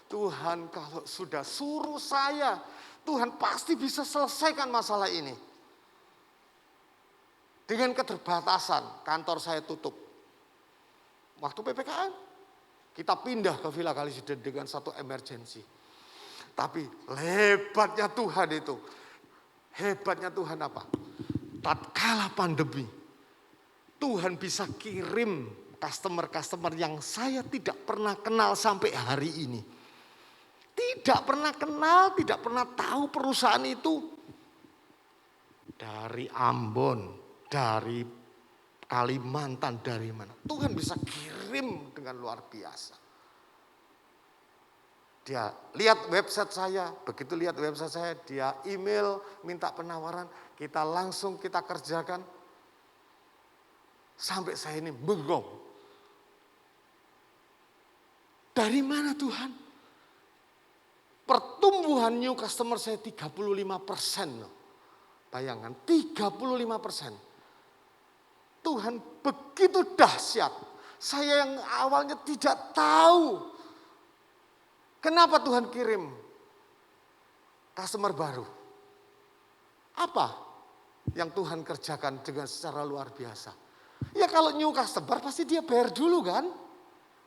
Tuhan kalau sudah suruh saya, Tuhan pasti bisa selesaikan masalah ini. Dengan keterbatasan, kantor saya tutup. Waktu PPKN, kita pindah ke Villa Kalisiden dengan satu emergensi. Tapi hebatnya Tuhan itu, hebatnya Tuhan apa? Tatkala pandemi, Tuhan bisa kirim customer-customer yang saya tidak pernah kenal sampai hari ini. Tidak pernah kenal, tidak pernah tahu perusahaan itu. Dari Ambon, dari Kalimantan, dari mana. Tuhan bisa kirim dengan luar biasa. Dia lihat website saya, begitu lihat website saya, dia email, minta penawaran, kita langsung kita kerjakan. Sampai saya ini bengong. Dari mana Tuhan? Pertumbuhan new customer saya 35% loh. Bayangkan 35%. Tuhan begitu dahsyat. Saya yang awalnya tidak tahu. Kenapa Tuhan kirim customer baru? Apa yang Tuhan kerjakan dengan secara luar biasa? Ya kalau new customer pasti dia bayar dulu kan.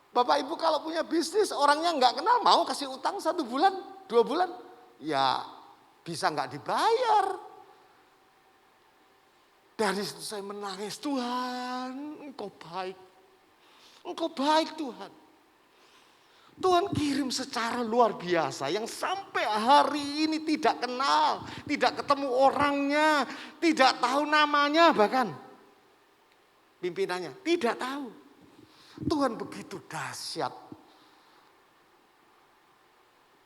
Bapak Ibu kalau punya bisnis orangnya nggak kenal mau kasih utang 1 bulan, 2 bulan. Ya bisa nggak dibayar. Dari situ saya menangis, Tuhan Engkau baik. Engkau baik Tuhan. Tuhan kirim secara luar biasa yang sampai hari ini tidak kenal, tidak ketemu orangnya, tidak tahu namanya bahkan. Pimpinannya tidak tahu. Tuhan begitu dahsyat.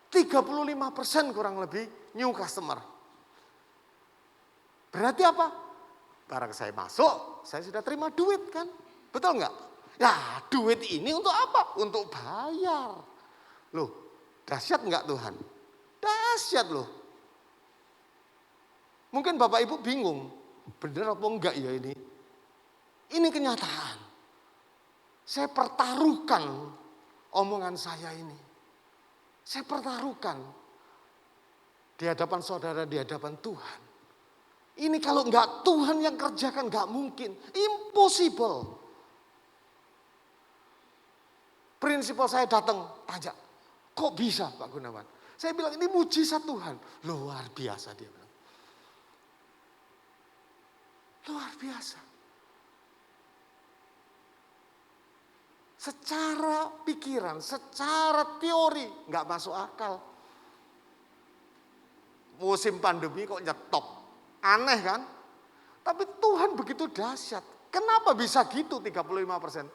35% kurang lebih new customer. Berarti apa? Barang saya masuk, saya sudah terima duit kan? Betul nggak? Ya duit ini untuk apa? Untuk bayar. Loh, dahsyat nggak Tuhan? Dahsyat loh. Mungkin Bapak Ibu bingung, bener apa enggak ya ini? Ini kenyataan. Saya pertaruhkan omongan saya ini. Saya pertaruhkan di hadapan saudara, di hadapan Tuhan. Ini kalau enggak Tuhan yang kerjakan enggak mungkin. Impossible. Prinsipal saya datang, tanya, kok bisa Pak Gunawan? Saya bilang ini mujizat Tuhan. Luar biasa dia bilang. Luar biasa. Secara pikiran, secara teori nggak masuk akal. Musim pandemi kok nyetop. Aneh kan? Tapi Tuhan begitu dahsyat. Kenapa bisa gitu 35%?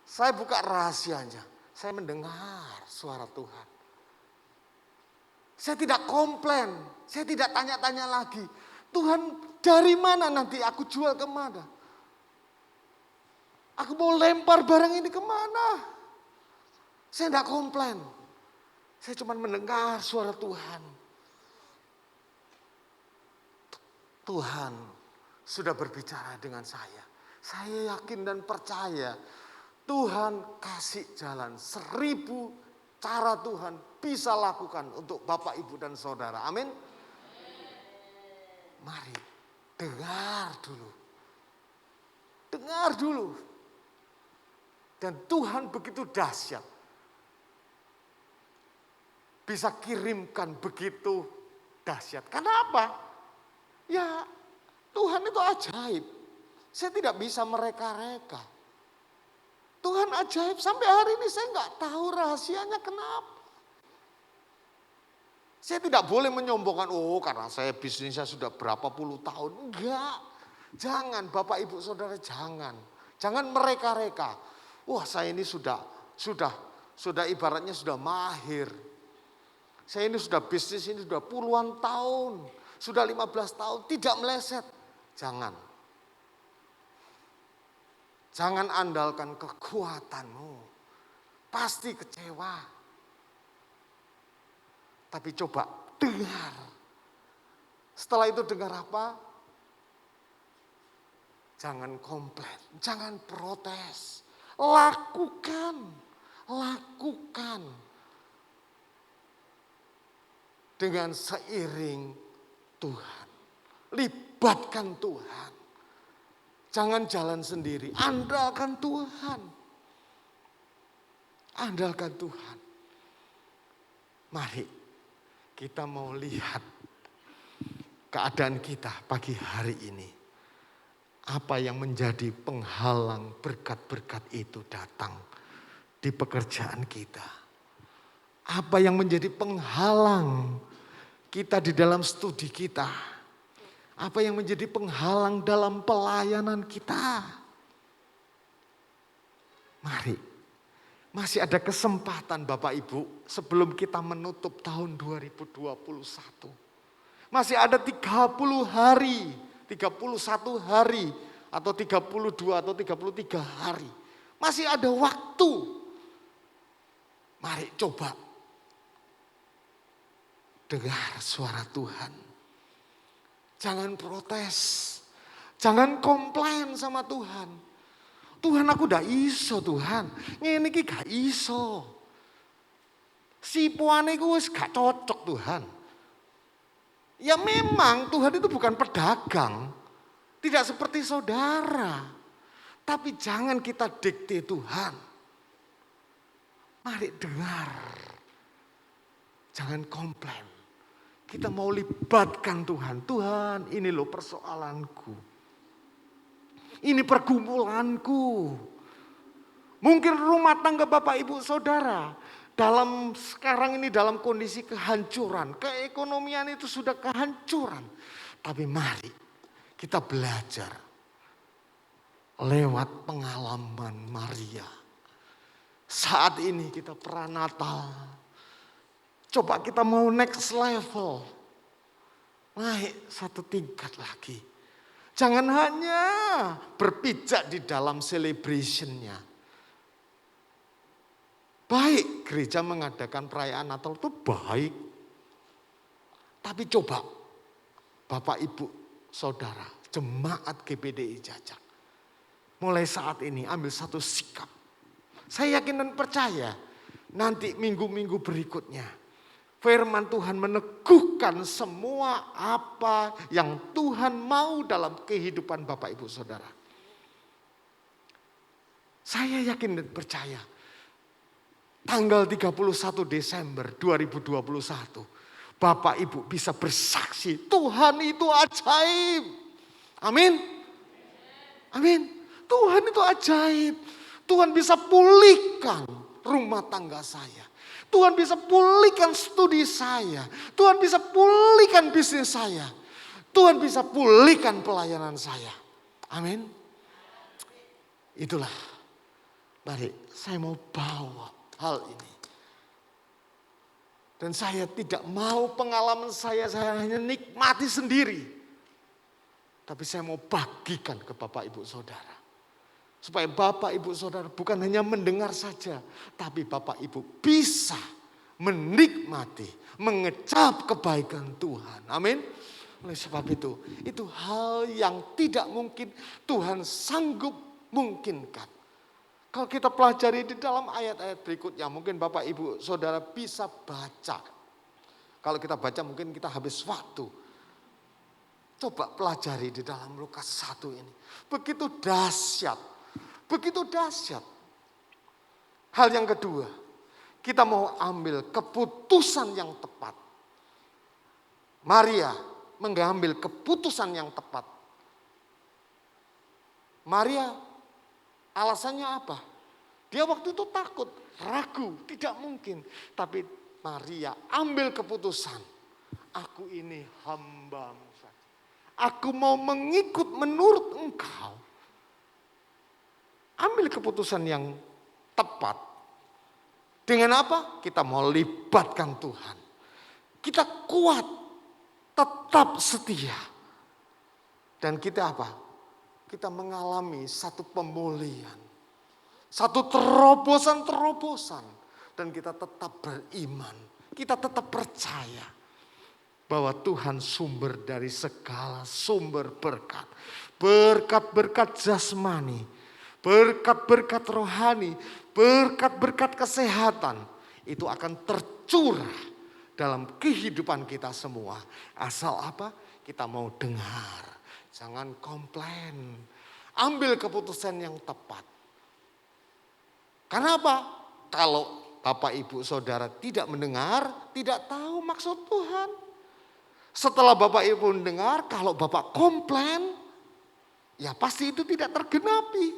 Saya buka rahasianya. Saya mendengar suara Tuhan. Saya tidak komplain. Saya tidak tanya-tanya lagi. Tuhan dari mana nanti aku jual kemana? Aku mau lempar barang ini kemana? Saya tidak komplain. Saya cuma mendengar suara Tuhan. Tuhan sudah berbicara dengan saya. Saya yakin dan percaya Tuhan kasih jalan 1000 cara Tuhan bisa lakukan untuk Bapak, Ibu, dan Saudara. Amin. Mari dengar dulu. Dengar dulu. Dan Tuhan begitu dahsyat. Bisa kirimkan begitu dahsyat. Kenapa? Ya Tuhan itu ajaib. Saya tidak bisa mereka-reka. Tuhan ajaib sampai hari ini saya nggak tahu rahasianya kenapa. Saya tidak boleh menyombongkan, oh karena saya bisnisnya sudah berapa puluh tahun. Enggak. Jangan Bapak Ibu Saudara jangan. Jangan mereka-reka. Wah saya ini sudah ibaratnya sudah mahir. Saya ini sudah bisnis ini sudah puluhan tahun. Sudah 15 tahun tidak meleset. Jangan. Jangan andalkan kekuatanmu. Pasti kecewa. Tapi coba dengar. Setelah itu dengar apa? Jangan komplain, jangan protes. Lakukan. Dengan seiring Tuhan. Libatkan Tuhan. Jangan jalan sendiri, andalkan Tuhan. Andalkan Tuhan. Mari kita mau lihat keadaan kita pagi hari ini. Apa yang menjadi penghalang berkat-berkat itu datang di pekerjaan kita. Apa yang menjadi penghalang kita di dalam studi kita. Apa yang menjadi penghalang dalam pelayanan kita. Mari, masih ada kesempatan Bapak Ibu sebelum kita menutup tahun 2021. Masih ada 30 hari, 31 hari, atau 32 atau 33 hari. Masih ada waktu. Mari coba dengar suara Tuhan. Jangan protes. Jangan komplain sama Tuhan. Tuhan aku udah iso Tuhan. Ngene iki gak iso. Si puane ku wis gak cocok Tuhan. Ya memang Tuhan itu bukan pedagang. Tidak seperti saudara. Tapi jangan kita dikte Tuhan. Mari dengar. Jangan komplain. Kita mau libatkan Tuhan. Tuhan, ini loh persoalanku. Ini pergumulanku. Mungkin rumah tangga Bapak Ibu Saudara sekarang ini dalam kondisi kehancuran. Keekonomian itu sudah kehancuran. Tapi mari kita belajar lewat pengalaman Maria. Saat ini kita pranatal. Coba kita mau next level. Naik satu tingkat lagi. Jangan hanya berpijak di dalam celebration-nya. Baik gereja mengadakan perayaan Natal itu baik. Tapi coba Bapak Ibu Saudara, jemaat GPDI Jajak. Mulai saat ini ambil satu sikap. Saya yakin dan percaya nanti minggu-minggu berikutnya firman Tuhan meneguhkan semua apa yang Tuhan mau dalam kehidupan Bapak Ibu Saudara. Saya yakin dan percaya tanggal 31 Desember 2021 Bapak Ibu bisa bersaksi Tuhan itu ajaib. Amin. Amin. Tuhan itu ajaib. Tuhan bisa pulihkan rumah tangga saya. Tuhan bisa pulihkan studi saya. Tuhan bisa pulihkan bisnis saya. Tuhan bisa pulihkan pelayanan saya. Amin. Itulah. Mari saya mau bawa hal ini. Dan saya tidak mau pengalaman saya hanya nikmati sendiri. Tapi saya mau bagikan ke Bapak Ibu Saudara. Supaya Bapak Ibu Saudara bukan hanya mendengar saja. Tapi Bapak Ibu bisa menikmati, mengecap kebaikan Tuhan. Amin. Oleh sebab itu hal yang tidak mungkin Tuhan sanggup mungkinkan. Kalau kita pelajari di dalam ayat-ayat berikutnya, mungkin Bapak Ibu Saudara bisa baca. Kalau kita baca mungkin kita habis waktu. Coba pelajari di dalam Lukas 1 ini. Begitu dahsyat. Begitu dahsyat. Hal yang kedua, kita mau ambil keputusan yang tepat. Maria mengambil keputusan yang tepat. Maria alasannya apa? Dia waktu itu takut, ragu, tidak mungkin. Tapi Maria ambil keputusan. Aku ini hamba-Mu saja. Aku mau mengikut menurut Engkau. Ambil keputusan yang tepat. Dengan apa? Kita mau libatkan Tuhan. Kita kuat, tetap setia. Dan kita apa? Kita mengalami satu pemulihan. Satu terobosan-terobosan. Dan kita tetap beriman. Kita tetap percaya. bahwa Tuhan sumber dari segala sumber berkat. Berkat-berkat jasmani, berkat-berkat rohani, berkat-berkat kesehatan. Itu akan tercurah dalam kehidupan kita semua. Asal apa? Kita mau dengar. Jangan komplain. Ambil keputusan yang tepat. Kenapa? Kalau Bapak, Ibu, Saudara tidak mendengar, tidak tahu maksud Tuhan. Setelah Bapak, Ibu mendengar, kalau Bapak komplain, ya pasti itu tidak tergenapi.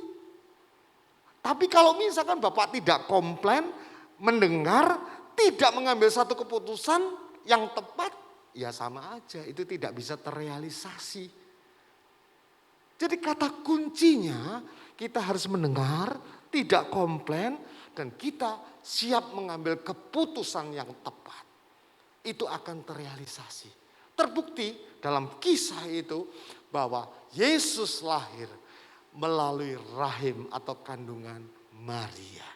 Tapi kalau misalkan Bapak tidak komplain, mendengar, tidak mengambil satu keputusan yang tepat, ya sama aja, itu tidak bisa terrealisasi. Jadi kata kuncinya, kita harus mendengar, tidak komplain, dan kita siap mengambil keputusan yang tepat. Itu akan terrealisasi. Terbukti dalam kisah itu bahwa Yesus lahir melalui rahim atau kandungan Maria.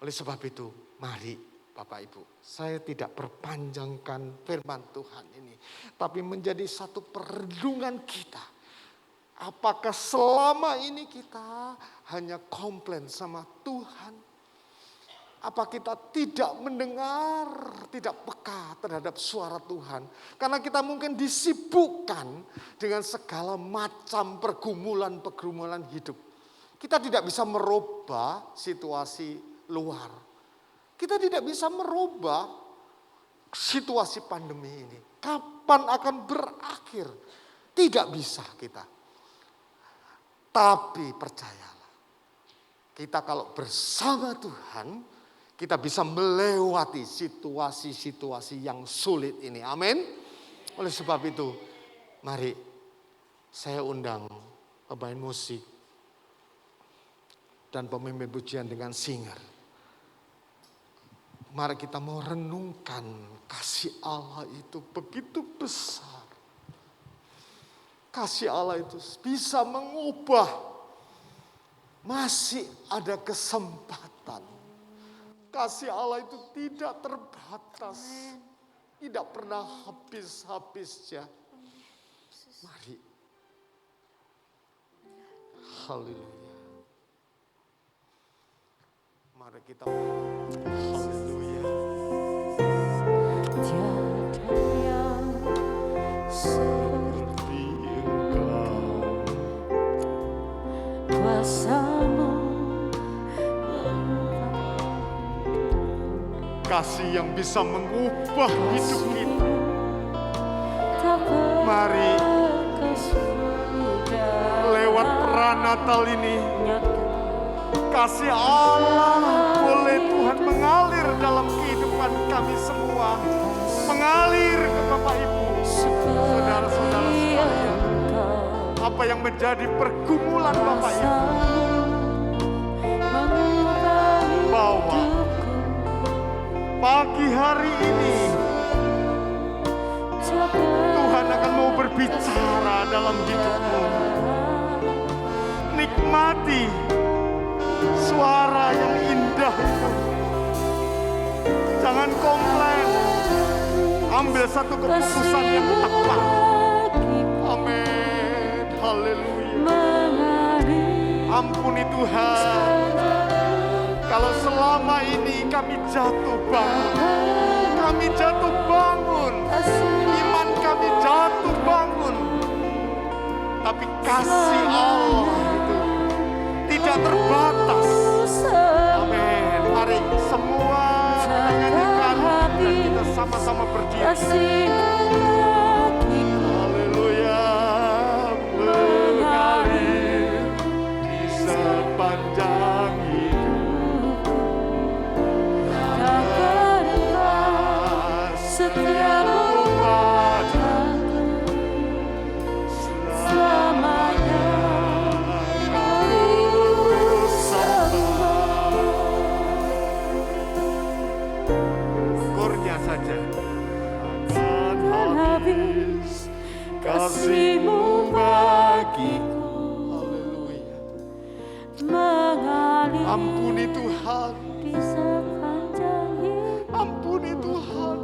Oleh sebab itu, mari Bapak Ibu, saya tidak perpanjangkan firman Tuhan ini, tapi menjadi satu perenungan kita. Apakah selama ini kita hanya komplain sama Tuhan? Apa kita tidak mendengar, tidak peka terhadap suara Tuhan? Karena kita mungkin disibukkan dengan segala macam pergumulan-pergumulan hidup. Kita tidak bisa merubah situasi luar. Kita tidak bisa merubah situasi pandemi ini. Kapan akan berakhir? Tidak bisa kita. Tapi percayalah, kita kalau bersama Tuhan, kita bisa melewati situasi-situasi yang sulit ini. Amin. Oleh sebab itu, mari saya undang pemain musik dan pemimpin pujian dengan singer. Mari kita mau renungkan kasih Allah itu begitu besar. Kasih Allah itu bisa mengubah. Masih ada kesempatan. Kasih Allah itu tidak terbatas. Tidak pernah habis-habisnya. Mari. Haleluya. Mari kita. Haleluya. Tiada yang seperti Engkau, kuasa-Mu kasih yang bisa mengubah hidup kita. Mari lewat peran Natal ini, kasih Allah boleh Tuhan mengalir dalam kehidupan kami semua. Mengalir ke Bapak Ibu, saudara-saudara sekalian. Apa yang menjadi pergumulan Bapak Ibu, bahwa pagi hari ini Tuhan akan mau berbicara dalam hidupmu. Nikmati suara yang indah itu. Jangan komplain. Ambil satu keputusan yang tepat. Amin. Haleluya. Ampuni Tuhan. Kalau selama ini kami jatuh bangun, iman kami jatuh bangun, tapi kasih Allah itu tidak terbatas. Amin. Mari semua menyanyikan dan kita sama-sama berdiri. Haleluya. Mengalir di sepanjang setiap padaku selamanya aku sembah. Kornya saja akan habis kasih-Mu bagiku. Haleluya. Mengalir Ampuni Tuhan. di sepanjang hidup. Ampuni Tuhan.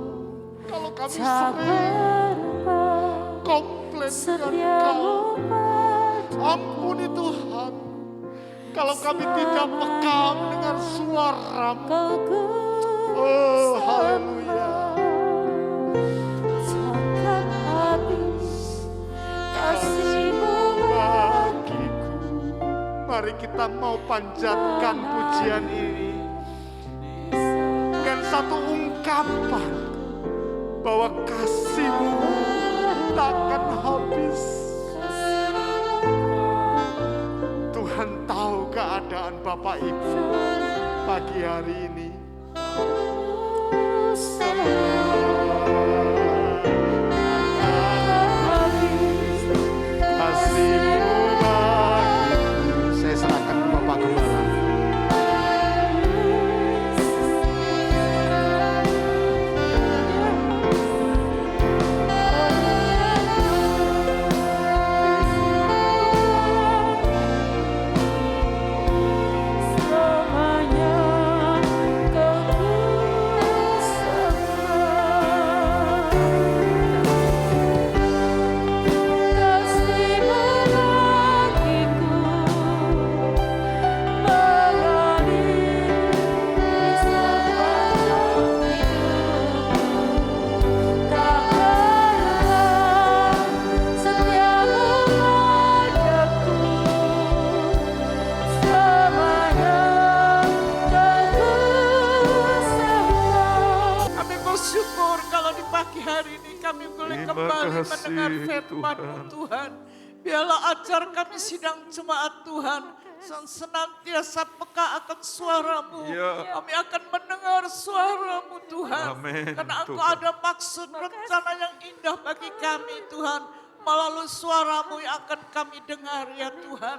kami sering komplain dengan Kau. Ampuni Tuhan, kalau kami tidak peka mendengar suara-Mu. Oh, haleluya. Takkan habis kasih-Mu bagiku. Mari kita mau panjatkan pujian ini dengan satu ungkapan bahwa kasih-Mu takkan habis. Tuhan tahu keadaan Bapak Ibu pagi hari ini. Kasih-Mu bagiku. Saya serahkan ke Bapak Gembala. Mendengar firman-Mu Tuhan, biarlah ajar kami sidang jemaat Tuhan, senantiasa peka akan suara-Mu. Kami akan mendengar suara-Mu Tuhan. Amin, karena Engkau Tuhan. ada maksud rencana yang indah bagi kami Tuhan. Melalui suara-Mu yang akan kami dengar ya Tuhan.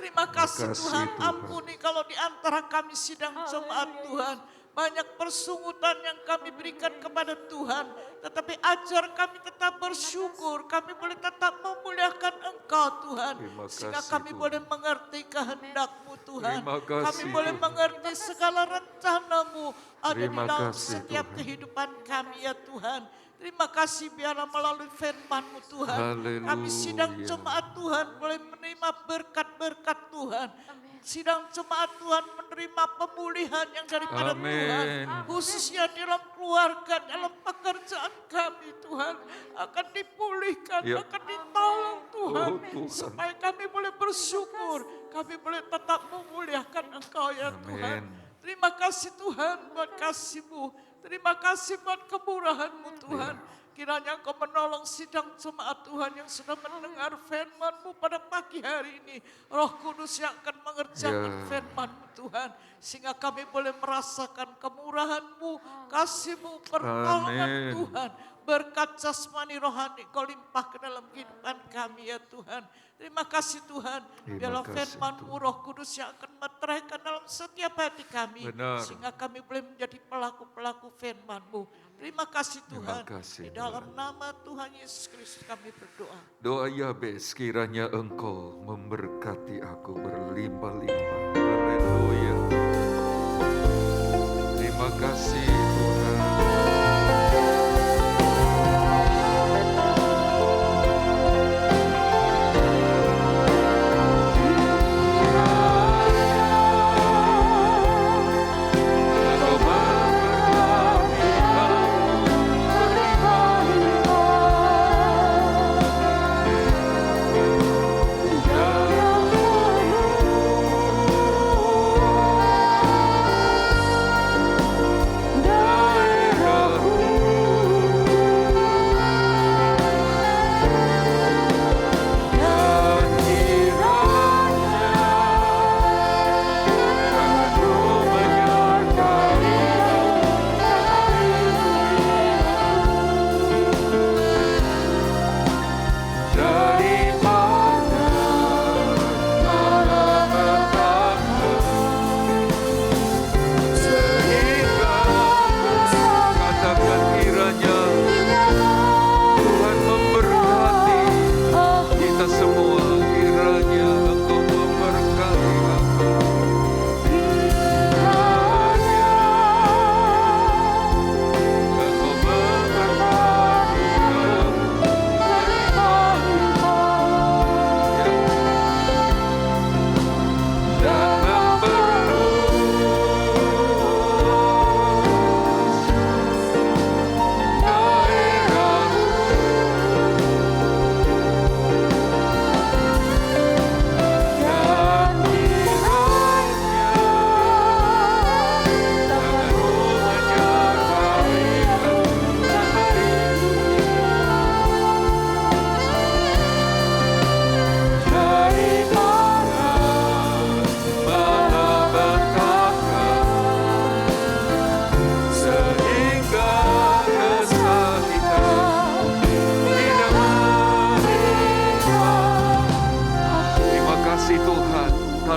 Terima kasih Tuhan. Ampuni kalau di antara kami sidang jemaat Tuhan. Banyak persungutan yang kami berikan kepada Tuhan. Tetapi ajar kami tetap bersyukur. Kami boleh tetap memuliakan Engkau Tuhan. Sehingga kami boleh mengerti kehendak-Mu Tuhan. Kami boleh mengerti segala rencana-Mu ada di dalam setiap kehidupan kami ya Tuhan. Terima kasih biarlah melalui firman-Mu Tuhan. Kami sidang jemaat Tuhan boleh menerima berkat-berkat Tuhan. Sidang jemaat Tuhan menerima pemulihan yang daripada Tuhan. Khususnya dalam keluarga, dalam pekerjaan kami Tuhan. Akan dipulihkan, akan ditolong Tuhan. Supaya kami boleh bersyukur. Kami boleh tetap memuliakan Engkau ya Tuhan. Terima kasih Tuhan buat kasih-Mu. Terima kasih buat kemurahan-Mu Tuhan. Kiranya Engkau menolong sidang jemaat Tuhan yang sudah mendengar firman-Mu pada pagi hari ini. Roh Kudus yang akan mengerjakan firman-Mu Tuhan. Sehingga kami boleh merasakan kemurahan-Mu, kasih-Mu, pertolongan Tuhan. Berkat jasmani rohani Kau limpah ke dalam kehidupan kami ya Tuhan. Terima kasih Tuhan. Biarlah firman-Mu Roh Kudus yang akan meteraikan dalam setiap hati kami. Sehingga kami boleh menjadi pelaku-pelaku firman-Mu. Terima kasih Tuhan. Di dalam nama Tuhan Yesus Kristus kami berdoa. Doa Yabes, kiranya Engkau memberkati aku berlimpah-limpah. Haleluya. Terima kasih Tuhan.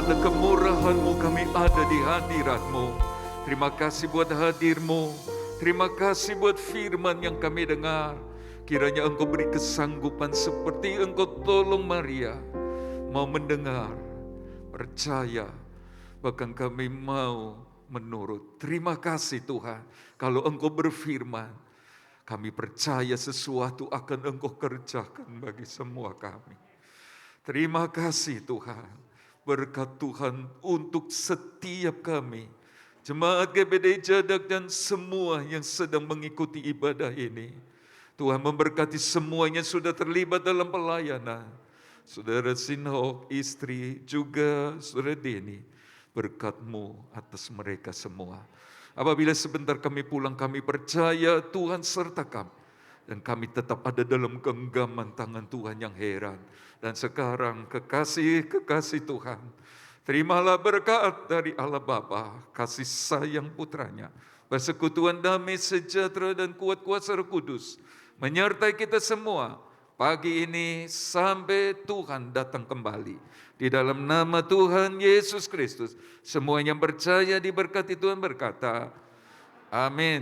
karena kemurahan-Mu kami ada di hadirat-Mu. Terima kasih buat hadir-Mu. Terima kasih buat firman yang kami dengar. Kiranya Engkau beri kesanggupan seperti Engkau tolong Maria. Mau mendengar, percaya, bahkan kami mau menurut. Terima kasih Tuhan. Kalau Engkau berfirman, kami percaya sesuatu akan Engkau kerjakan bagi semua kami. Terima kasih Tuhan. Berkat Tuhan untuk setiap kami. Jemaat GBD Jadak dan semua yang sedang mengikuti ibadah ini. Tuhan memberkati semuanya sudah terlibat dalam pelayanan. Saudara Sinhok, istri, juga Saudara Deni. Berkat-Mu atas mereka semua. Apabila sebentar kami pulang, kami percaya Tuhan serta kami. Dan kami tetap ada dalam genggaman tangan Tuhan yang heran. Dan sekarang kekasih Tuhan, terimalah berkat dari Allah Bapa, kasih sayang putranya, persekutuan damai sejahtera dan kuat kuasa Roh Kudus, menyertai kita semua pagi ini sampai Tuhan datang kembali. Di dalam nama Tuhan Yesus Kristus, semua yang percaya diberkati Tuhan berkata, amin.